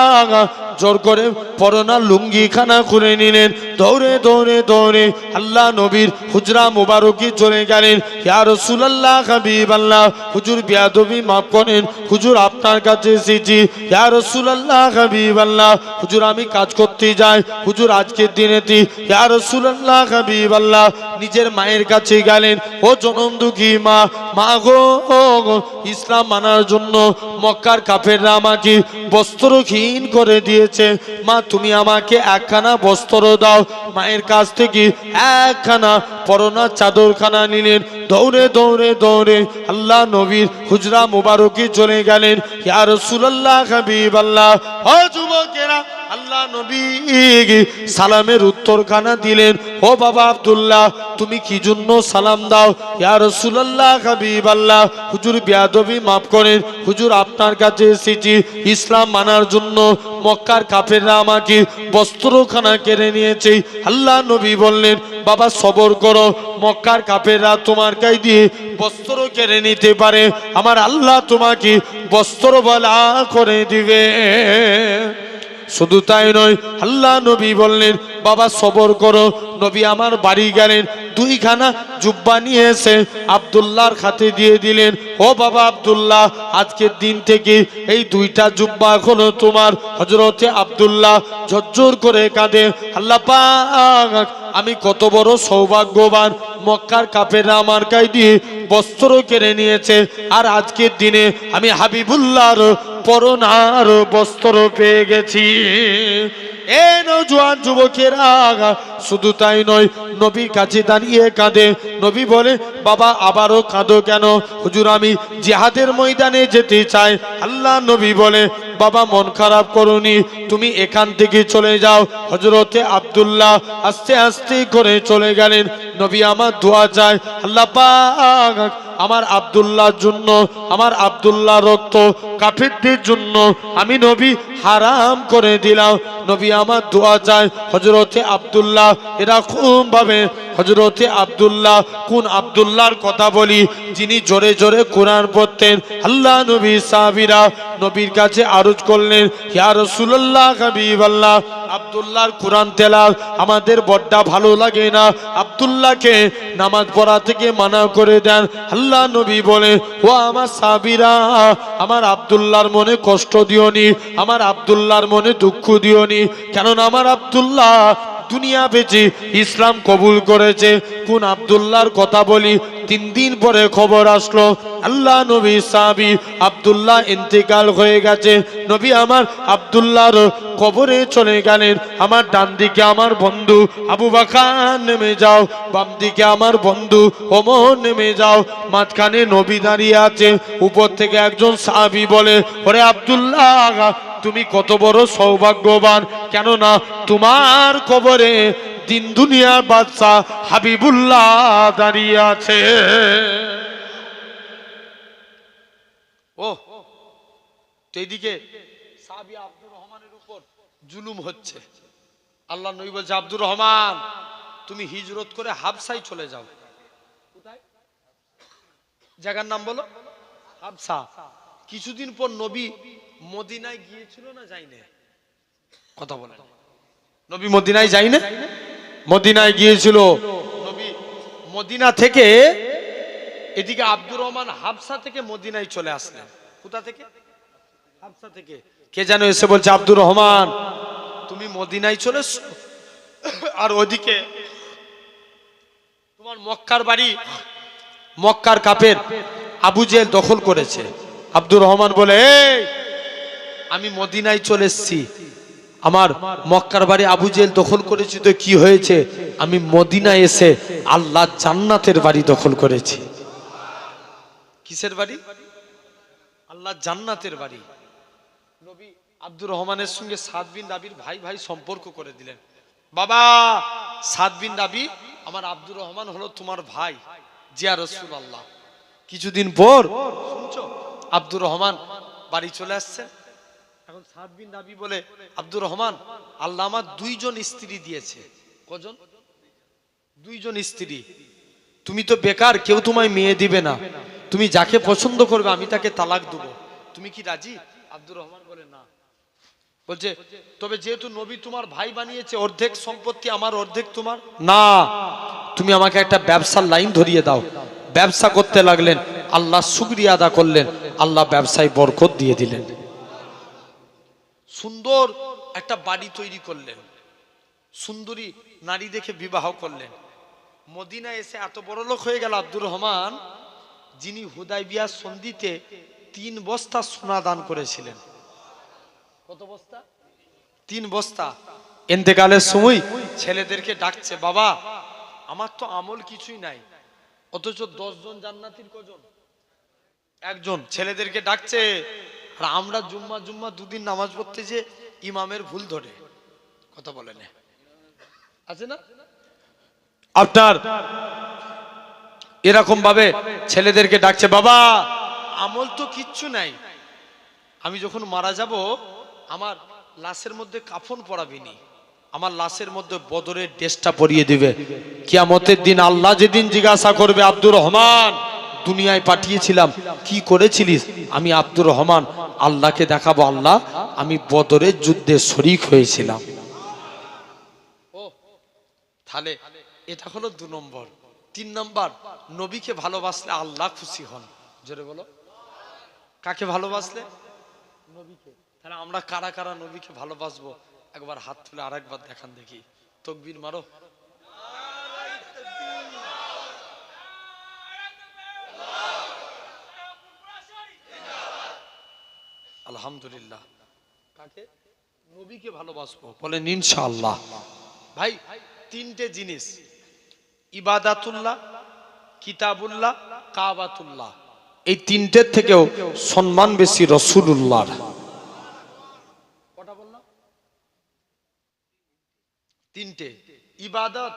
জোর করে পরনা লুঙ্গি খানা খুলে নিলেন। দৌড়ে দৌড়ে দৌড়ে আল্লাহ নবীর হুজরা মুবারকি চলে গেলেন। ইয়া রাসূলুল্লাহ, হাবিবাল্লাহ, হুজুর বেয়াদবি মাফ করেন, হুজুর আপনার কাছে এসেছি। ইয়া রাসূলুল্লাহ, হাবিবাল্লাহ, হুজুর আমি কাজ করতে যাই, হুজুর আজকের দিনেতে। ইয়া রাসূলুল্লাহ, হাবিবাল্লাহ, নিজের মায়ের কাছে গেলেন। ও জনম দুঃখী মা, মা গো, ইসলাম মানার জন্য মক্কার কাফেররা আমাকে বস্ত্রহীন করে দিয়েছে। মা, তুমি আমাকে একখানা বস্ত্র দাও। মায়ের কাছ থেকে একখানা পরনা চাদরখানা নিলেন। দৌড়ে দৌড়ে দৌড়ে আল্লাহ নবীর হুজরা মুবারকি চলে গেলেন। ইয়া রাসূলুল্লাহ, হাবিবাল্লাহ, ও যুবকেরা, আল্লাহ নবী সালামের উত্তরখানা দিলেন। ও বাবা আব্দুল্লাহ, তুমি কি জন্য সালাম দাও? ইয়া রাসূলুল্লাহ, হাবিবাল্লাহ, হুজুর বেয়াদবি মাফ করেন, হুজুর আপনার কাছে এসেছি ইসলাম মানার জন্য। মক্কার কাফেররা আমাকে বস্ত্রখানা কেড়ে নিয়েছে। আল্লাহ নবী বললেন, বাবা সবর করো, মক্কার কাফেররা তোমার গায়ে দিয়ে বস্ত্র কেড়ে নিতে পারে, আমার আল্লাহ তোমাকে বস্ত্র বলা করে দিবে। শুধু তাই নয়, আল্লাহ নবী বললেন, বাবা সবর করো। নবী আমার বাড়ি গেলেন, 2খানা জুব্বা নিয়ে এসে আব্দুল্লাহর হাতে দিয়ে দিলেন। ও বাবা আব্দুল্লাহ, আজকের দিন থেকে এই 2টা জুব্বা হলো তোমার। হযরতে আব্দুল্লাহ ঝরঝর করে কাঁদে, আল্লাহ পাক, আমি কত বড় সৌভাগ্যবান, মক্কার কাফেররা আমার গায়ে দিয়ে বস্ত্র কেড়ে নিয়েছে, আর আজকের দিনে আমি হাবিবুল্লাহর পরনার বস্ত্র পেয়ে গেছি। এ নওজোয়ান যুবকেরা, শুধু তাই নয়, নবীর কাছে দাঁড়িয়ে কাঁদে। নবী বলে, বাবা আবারও কাঁদো কেন? হুজুর আমি জিহাদের ময়দানে যেতে চাই। আল্লাহ নবী বলে, বাবা মন খারাপ করোনি, তুমি এখান থেকে চলে যাও। হযরতে আব্দুল্লাহ আস্তে আস্তে করে চলে গেলেন। নবী আমার দোয়া চায়, আল্লাহ পাক আমার আব্দুল্লাহর জন্য, আমার আব্দুল্লাহ রক্ত কাফেরদের জন্য আমি নবী হারাম করে দিলাম। নবী আমার দোয়া চায়, হযরতে আব্দুল্লাহ এরকম ভাবে, হযরতে আব্দুল্লাহ, কোন আব্দুল্লাহর কথা বলি? যিনি জোরে জোরে কোরআন পড়তেন। আল্লাহ নবী সাহাবীরা নবীর কাছে আরজ করলেন, ইয়া রাসূলুল্লাহ, হাবিবাল্লাহ, আব্দুল্লাহর কোরআন তেলাওয়াত আমাদের বড্ডা ভালো লাগে না, আব্দুল্লাহকে নামাজ পড়া থেকে মানা করে দেন। আল্লাহ নবী বলে, ও আমার সাহাবীরা, আমার আব্দুল্লাহর মনে কষ্ট দিওনি, আমার আব্দুল্লাহর মনে দুঃখ দিওনি, কেননা আমার আব্দুল্লাহ দুনিয়া বেঁচে ইসলাম কবুল করেছে। কোন আব্দুল্লাহর কথা বলি? 3 দিন পরে খবর আসলো আল্লাহ নবী সাহাবী আব্দুল্লাহ ইন্তেকাল হয়ে গেছে। নবী আমার আব্দুল্লাহর কবরে চলে গেলেন। আমার ডান দিকে আমার বন্ধু আবু বকর নেমে যাও, বাম দিকে আমার বন্ধু ওমর নেমে যাও, মাঝখানে নবী দাঁড়িয়ে আছে। উপর থেকে একজন সাহাবী বলে, ওরে আব্দুল্লাহ, তুমি কত বড় সৌভাগ্যবান, কেননা তোমার কবরে দিন দুনিয়ার বাদশা হাবিবুল্লাহ দাঁড়িয়ে আছে। ও তো এইদিকে সাহাবী আব্দুর রহমানের উপর জুলুম হচ্ছে। আল্লাহ নবী বলছে, আব্দুর রহমান, তুমি হিজরত করে হাবশায় চলে যাও। কোথায়? জায়গার নাম বলো, হাবশা। কিছুদিন পর নবী মদিনায় গিয়েছিল না যায়নি? কথা বলেন। নবী মদিনায় যায়নি? মদিনায় গিয়েছিল। নবী মদিনা থেকে এদিকে আব্দুর রহমান হাবশা থেকে মদিনায় চলে আসলেন। কোথা থেকে? হাবশা থেকে। কে যেন এসে বলছে, আব্দুর রহমান, তুমি মদিনায় চলে এসো, আর ওদিকে তোমার মক্কার বাড়ি, মক্কার কাফের আবু জেহেল দখল করেছে। আব্দুর রহমান বলে, এই আমি মদিনায় চলে এসেছি, আমার মক্কার বাড়ি আবু জেহেল দখল করেছি তো কি হয়েছে, আমি মদিনায় এসে আল্লাহ জান্নাতের বাড়ি দখল করেছি। কিসের বাড়ি? আল্লাহ জান্নাতের বাড়ি। নবী আব্দুর রহমানের সঙ্গে সাদ বিন রাবির ভাই ভাই সম্পর্ক করে দিলেন। বাবা, সাদ বিন রাবি, আমার আব্দুর রহমান হলো তোমার ভাই, জিয়া রাসূলুল্লাহ। কিছুদিন পর শুনছো আব্দুর রহমান বাড়ি চলে আসছেন। এখন সাদ বিন রাবি বলে, আব্দুর রহমান, আল্লাহ আমার 2 জন স্ত্রী দিয়েছে। কজন? 2 জন স্ত্রী। তুমি তো বেকার, কেউ তোমায় মেয়ে দিবে না, তুমি যাকে পছন্দ করবে আমি তাকে তালাক দেবো, তুমি কি রাজি? আব্দুর রহমান বলে, না। বলছে, তবে যেহেতু নবী তোমার ভাই বানিয়েছে, অর্ধেক সম্পত্তি আমার, অর্ধেক তোমার। না, তুমি আমাকে একটা ব্যবসার লাইন ধরিয়ে দাও। ব্যবসা করতে লাগলেন, আল্লাহ শুকরিয়া আদা করলেন, আল্লাহ ব্যবসায় বরকত দিয়ে দিলেন। সুন্দর একটা বাড়ি তৈরি করলেন, সুন্দরী নারী দেখে বিবাহ করলেন। মদিনায় এসে এত বড় লোক হয়ে গেল আব্দুর রহমান, যিনি হুদাইবিয়া সন্ধিতে 3 বস্তা সোনা দান করেছিলেন। কত বস্তা? 3 বস্তা। ইন্তেকালের সময় ছেলেদেরকে ডাকছে, বাবা, আমার তো আমল কিছুই নাই, অথচ 10 জন জান্নাতীর কজন? 1 জন। ছেলেদেরকে ডাকছে, আর আমরা জুম্মা 2 দিন নামাজ পড়তে যে ইমামের ভুল ধরে। কথা বলে না, আছে না আপনার? এরকম ভাবে ছেলেদেরকে ডাকছে, বাবা, আমল তো কিচ্ছু নাই, আমি যখন মারা যাব আমার লাশের মধ্যে কাফন পরাবিনি, আমার লাশের মধ্যে বদরের ড্রেসটা পরিয়ে দিবে। কিয়ামতের দিন আল্লাহ যেদিন জিজ্ঞাসা করবে, আব্দুর রহমান, দুনিয়ায় পাঠিয়েছিলাম, কি করেছিলিস? আমি আব্দুর রহমান আল্লাহকে দেখাবো, আল্লাহ, আমি বদরের যুদ্ধে শরীক হয়েছিলাম। ও তাহলে এটা হলো 2 নম্বর। 3 নম্বর, নবীকে ভালোবাসলে আল্লাহ খুশি হন। জোরে বলো, কাকে ভালোবাসলে? নবীকে। তাহলে আমরা কারা কারা নবীকে ভালোবাসবো? একবার হাত তুলে আরেকবার দেখান দেখি, তাকবীর মারো। আলহামদুলিল্লাহ। কাকে? নবীকে ভালোবাসবো, বলেন ইনশাআল্লাহ। ভাই, 3টে জিনিস, ইবাদাতুল্লাহ, কিতাবুল্লাহ, কাবাতুল্লাহ, এই 3টের থেকেও সম্মান বেশি রাসূলুল্লাহর। কটা বললাম? 3টে। ইবাদত,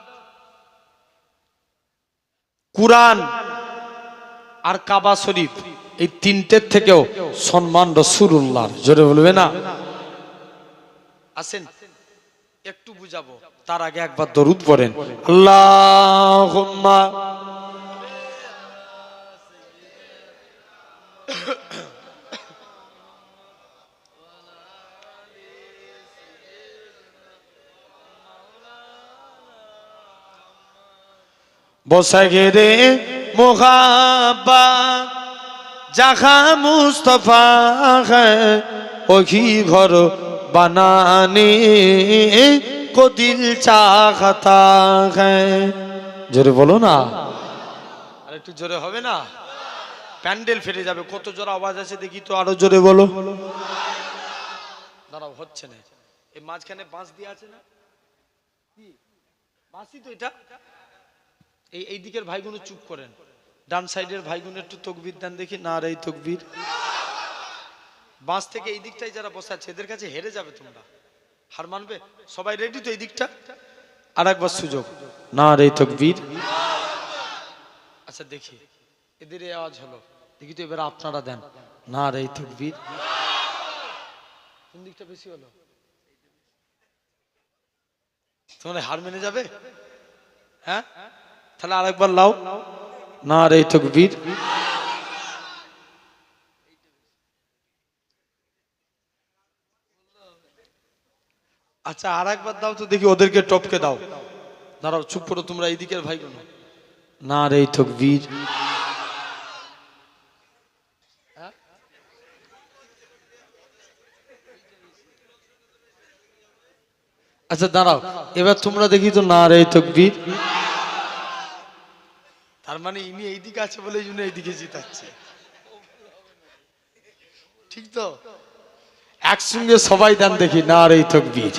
কুরআন আর কাবা শরীফ, এই 3টের থেকেও সম্মান রাসূলুল্লাহর। জোরে বলবে না? আসেন একটু বুঝাবো, তার আগে একবার দরুদ পড়েন। আল্লাহুম্মা বসে গেরে মোহাব্বা জাহা মুস্তফা হ্যায় ওহি ঘর বানানে को दिल चाहता है। জোরে বলো না। আর একটু জোরে হবে না? প্যান্ডেল ফেটে যাবে। কত জোরে আওয়াজ আছে দেখি তো, আরো জোরে বলো। দাঁড়াও, হচ্ছে না। এই মাঝখানে বাঁশ দিয়ে আছে না? কি বাঁশই তো এটা। এই দিকের ভাইগুলো চুপ করেন, ডান সাইডের ভাইগুলো একটু তকবীর দেন দেখি। না রে তকবীর। বাঁশ থেকে এই দিকটাই যারা বসে আছে এদের কাছে হেরে যাবে তোমরা, হার মানবে। সবাই রেডি তো? এই দিকটা আর একবার সুযোগ। না রে তকবীর। আচ্ছা দেখি এদের এই আওয়াজ হলো, দেখি তো এবার আপনারা দেন। না রে তকবীর। কোন দিকটা বেশি হলো? তোমরা হার মেনে যাবে? হ্যাঁ, তাহলে আরেকবার লাও। না রে তকবীর। আচ্ছা আর একবার দাও তো দেখি, ওদেরকে টপকে দাও। দাঁড়াও, চুপ করো তোমরা, এই দিকের ভাইগুলো। না রে তকবীর। আচ্ছা দাঁড়াও, এবার তোমরা দেখি তো। না রে তকবীর। তার মানে ইনি এইদিকে আছে বলে এই জন্য এইদিকে জিতাচ্ছে, ঠিক তো? একসঙ্গে সবাই দেন দেখি। না রে তকবীর।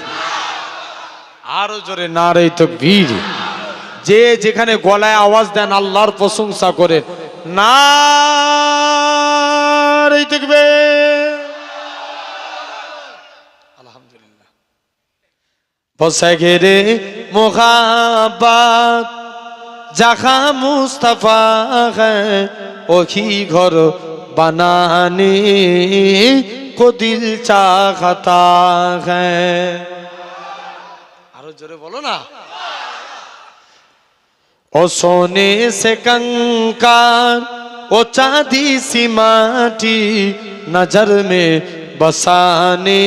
আরো জোরে না রে তকবীর। যে যেখানে গলায় আওয়াজ দেন আল্লাহর প্রশংসা করে। না রে তকবীর। আলহামদুলিল্লাহ। বসে গেরে মোহাব্বত जहा मुस्तफा है वही घर बनाने को दिल चाहता है। आरो जोरे बोलो ना। ओ सोने से कंकार ओ चांदी सी माटी नजर में बसाने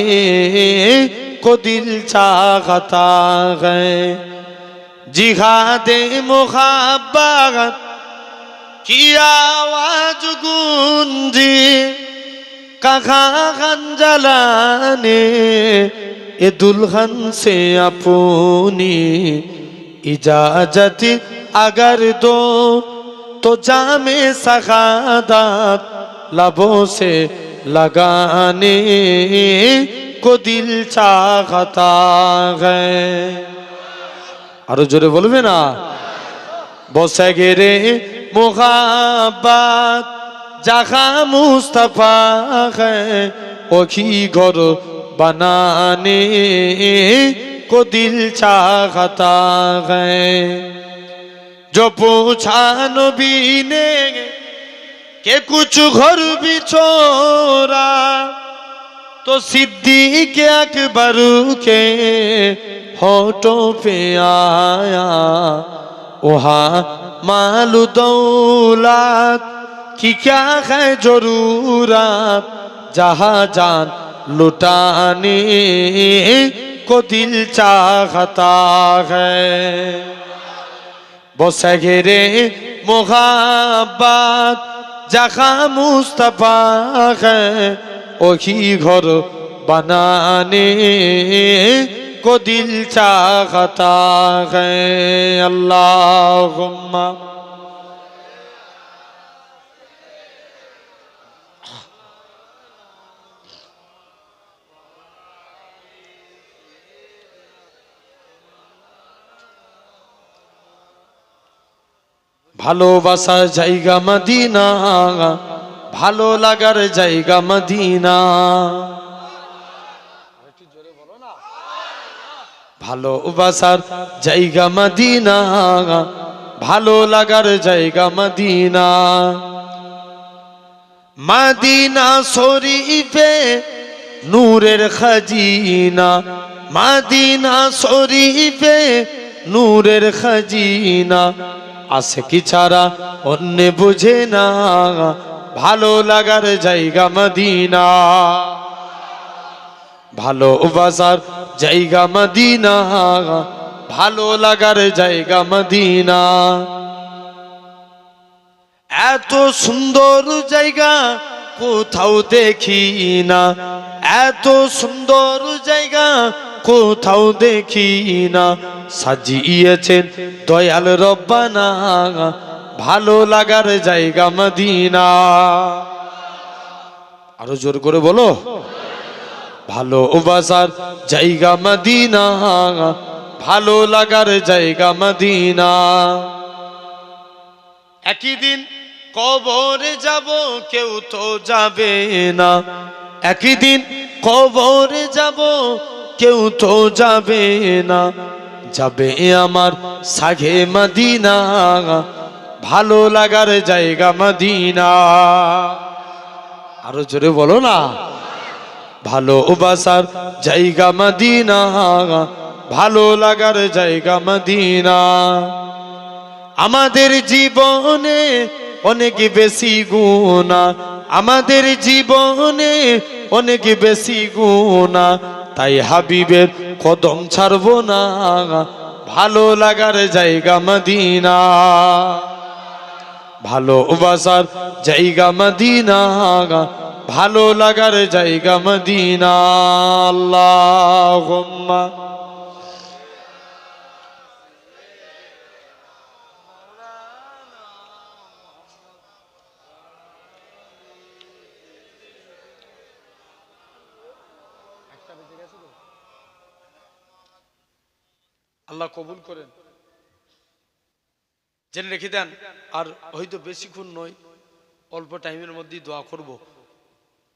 को दिल चाहता है। जिहादे मुहब्बत की आवाज गूंजी कहाँ जलाने ये दुल्हन से अपनी इजाजत अगर दो तो जामे सगादत लबों से लगाने को दिल चाहता है। आरो जोरे बोलबे ना। बसे गेरे मुहब्बत जहाँ मुस्तफा है वही घर बनाने को दिल चाहता है। जो पूछा नबी ने कि कुछ घर भी छोड़ा तो सिद्दीक अकबर के होठों पे आया वहाँ मालू दौलत की क्या है जरूरत जहाँ जान लुटाने को दिल चाहता है। बसे गेरे मुहब्बत जहाँ मुस्तफा है वही घर बनाने को दिल चाहता है। अल्लाहुम्मा ভালোবাসার জায়গা মদিনা, ভালো লাগার জায়গা মদিনা। ভালোবাসার জায়গা মদিনা, ভালো লাগার জায়গা মদিনা। মদিনা শরীফে নূরের খাজিনা, মদিনা শরীফে নূরের খাজিনা। আশিকি ছাড়া অন্য বুঝে না ভালো লাগার জায়গা মদিনা। ভালোবাসার জায়গা মদিনা, ভালো লাগার জায়গা মদিনা। এত সুন্দর জায়গা কোথাও দেখি না, এত সুন্দর জায়গা কোথাও দেখি না। সাজিয়েছেন দয়াল রব্বানা ভালো লাগার জায়গা মদিনা। আরো জোর করে বলো, ভালোবাসার জায়গা মদিনা, ভালো লাগার জায়গা মদিনা। একই দিন কবরে যাব, কেউ তো যাবে না। একই দিন কবরে যাব, কেউ তো যাবে না। যাবে আমার সাঘে মদিনা, ভালো লাগার জায়গা মদিনা। আরো জোরে বলো না, ভালোবাসার জায়গা মদিনা, ভালো লাগার জায়গা মদিনা। আমাদের জীবনে অনেক বেশি গুনাহ, আমাদের জীবনে অনেক বেশি গুনাহ, তাই হাবিবের কদম ছাড়বো না, ভালো লাগার জায়গা মদিনা। ভালোবাসার জায়গা মদিনা, ভালো লাগার জায়গা মদিনা। আল্লাহুম্মা আল্লাহ কবুল করেন। জেনে রেখে দেন, আর হয়তো বেশিক্ষণ নয়, অল্প টাইমের মধ্যেই দোয়া করব।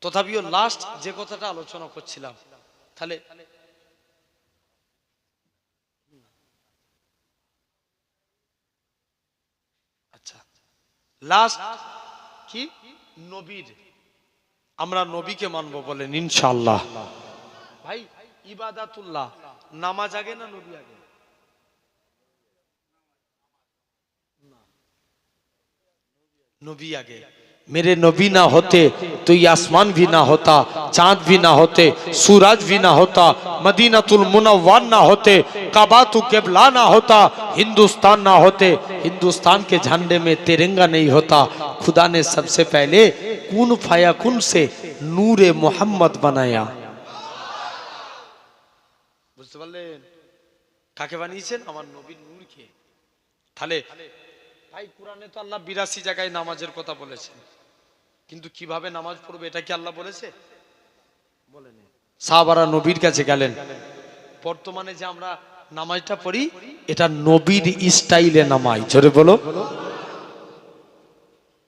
তথাপিও লাস্ট যে কথাটা আলোচনা করছিলাম, তাহলে আচ্ছা, লাস্ট কি, নবীর, আমরা নবীকে মানব বলেন ইনশাআল্লাহ। ভাই ইবাদাতুল্লাহ, নামাজ আগে না নবী আগে? नबी आगे। मेरे नबी ना होते तो ये आसमान भी ना होता, चांद भी ना होते, सूरज भी ना होता, मदीनातुल मुनव्वर ना होते, काबातु किबला ना होता, हिंदुस्तान ना होते, हिंदुस्तान के झंडे में तिरंगा नहीं होता। खुदा ने सबसे पहले कुन फायाकुन से नूरे मोहम्मद बनाया। বুঝতে পারলেন কাকে বানিয়েছেন? আমার নবীর নূরকে। তাহলে ভাই কুরআনে তো আল্লাহ 82 জায়গায় নামাজের কথা বলেছেন, কিন্তু কিভাবে নামাজ পড়বে এটা কি আল্লাহ বলেছে? বলেনি। সাহাবারা নবীর কাছে গেলেন, বর্তমানে যে আমরা নামাজটা পড়ি এটা নবীর স্টাইলে নামাজ, জোরে বলো।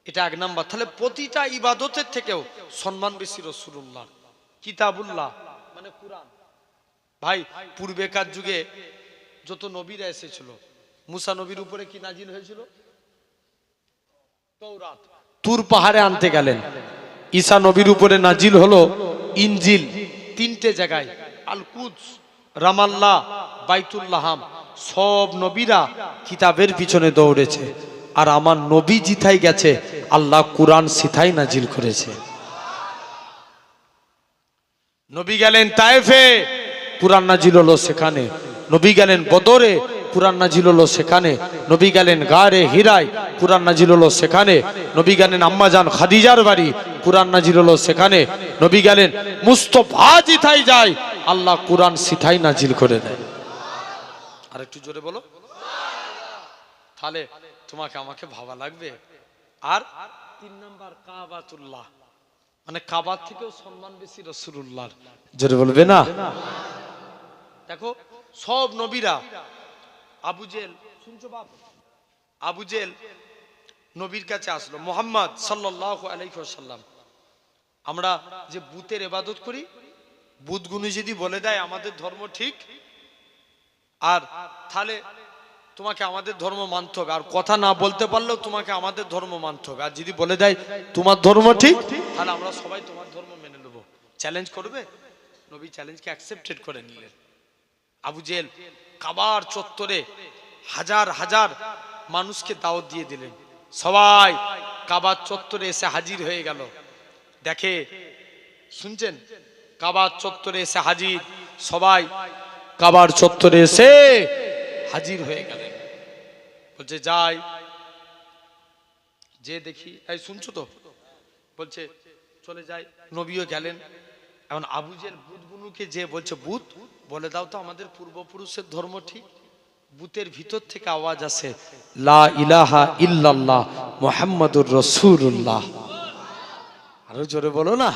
এটা এক নাম্বার। তাহলে প্রতিটা ইবাদতের থেকেও সম্মান বেশি রাসূলুল্লাহ, কিতাবুল্লাহ মানে কুরআন। ভাই পূর্বেকার যুগে যত নবীরা এসেছিল, মুসা নবীর উপরে কি নাজিল হয়েছিল? তৌরাত। তুর পাহাড়ে আনতে গেলেন, ঈসা নবীর উপরে নাজিল হলো ইনজিল। তিনটে জায়গায়, আল কুদস, রামাল্লাহ, বাইতুল্লাহাম। সব নবীরা কিতাবের পিছনে দৌড়েছে, আর আমার নবী জিতাই গেছে, আল্লাহ কুরআন সিথাই নাজিল করেছে। নবী গেলেন তায়েফে, কুরআন নাজিল হলো সেখানে। নবী গেলেন বদরে, কুরআন নাজিল হলো সেখানে। নবী গেলেন গারে হিরায়, কুরআন নাজিল হলো সেখানে। নবী গেলেন আম্মাজান খাদিজার বাড়ি, কুরআন নাজিল হলো সেখানে। নবী গেলেন মুস্তাফা জিথাই যায়, আল্লাহ কুরআন সিথাই নাজিল করে দেয়। আর একটু জোরে বলো। তাহলে তোমাকে আমাকে ভাবা লাগবে। আর 3 নাম্বার কাবাতুল্লাহ, মানে কাবার থেকেও সম্মান বেশি রাসূলুল্লাহর, জোরে বলবে না? দেখো সব নবীরা, আবু জেল, শুনছো বাপ? আবু জেল নবীর কাছে আসলো, মুহাম্মদ সাল্লাল্লাহু আলাইহি ওয়াসাল্লাম, আমরা যে বুতের ইবাদত করি, বুতগুলো যদি বলে দেয় আমাদের ধর্ম ঠিক, আর তাহলে তোমাকে আমাদের ধর্ম মানতে হবে, আর কথা না বলতে পারলেও তোমাকে আমাদের ধর্ম মানতে হবে। আর যদি বলে দেয় তোমার ধর্ম ঠিক, তাহলে আমরা সবাই তোমার ধর্ম মেনে নেব। চ্যালেঞ্জ করবে? নবী চ্যালেঞ্জকে অ্যাকসেপ্টেড করে নিলেন। আবু জেল কাবার চত্বরে হাজার হাজার মানুষকে দাওয়াত দিয়ে দিলেন, সবাই কাবার চত্বরে এসে হাজির হয়ে গেল। দেখে, শুনছেন, কাবার চত্বরে এসে হাজির, সবাই কাবার চত্বরে এসে হাজির হয়ে গেলেন। বলছে যাই, যে দেখি, এই শুনছো তো? বলছে চলে যাই। নবীও গেলেন। এখন আবু জেল বুতগুলোকে যে বলছে, বুত বলে দাও তো আমাদের পূর্বপুরুষের ধর্ম ঠিক। বুথের ভিতর থেকে আওয়াজ আসে, লা ইলাহা ইল্লাল্লাহ মুহাম্মাদুর রাসূলুল্লাহ। আরো জোরে বলো না।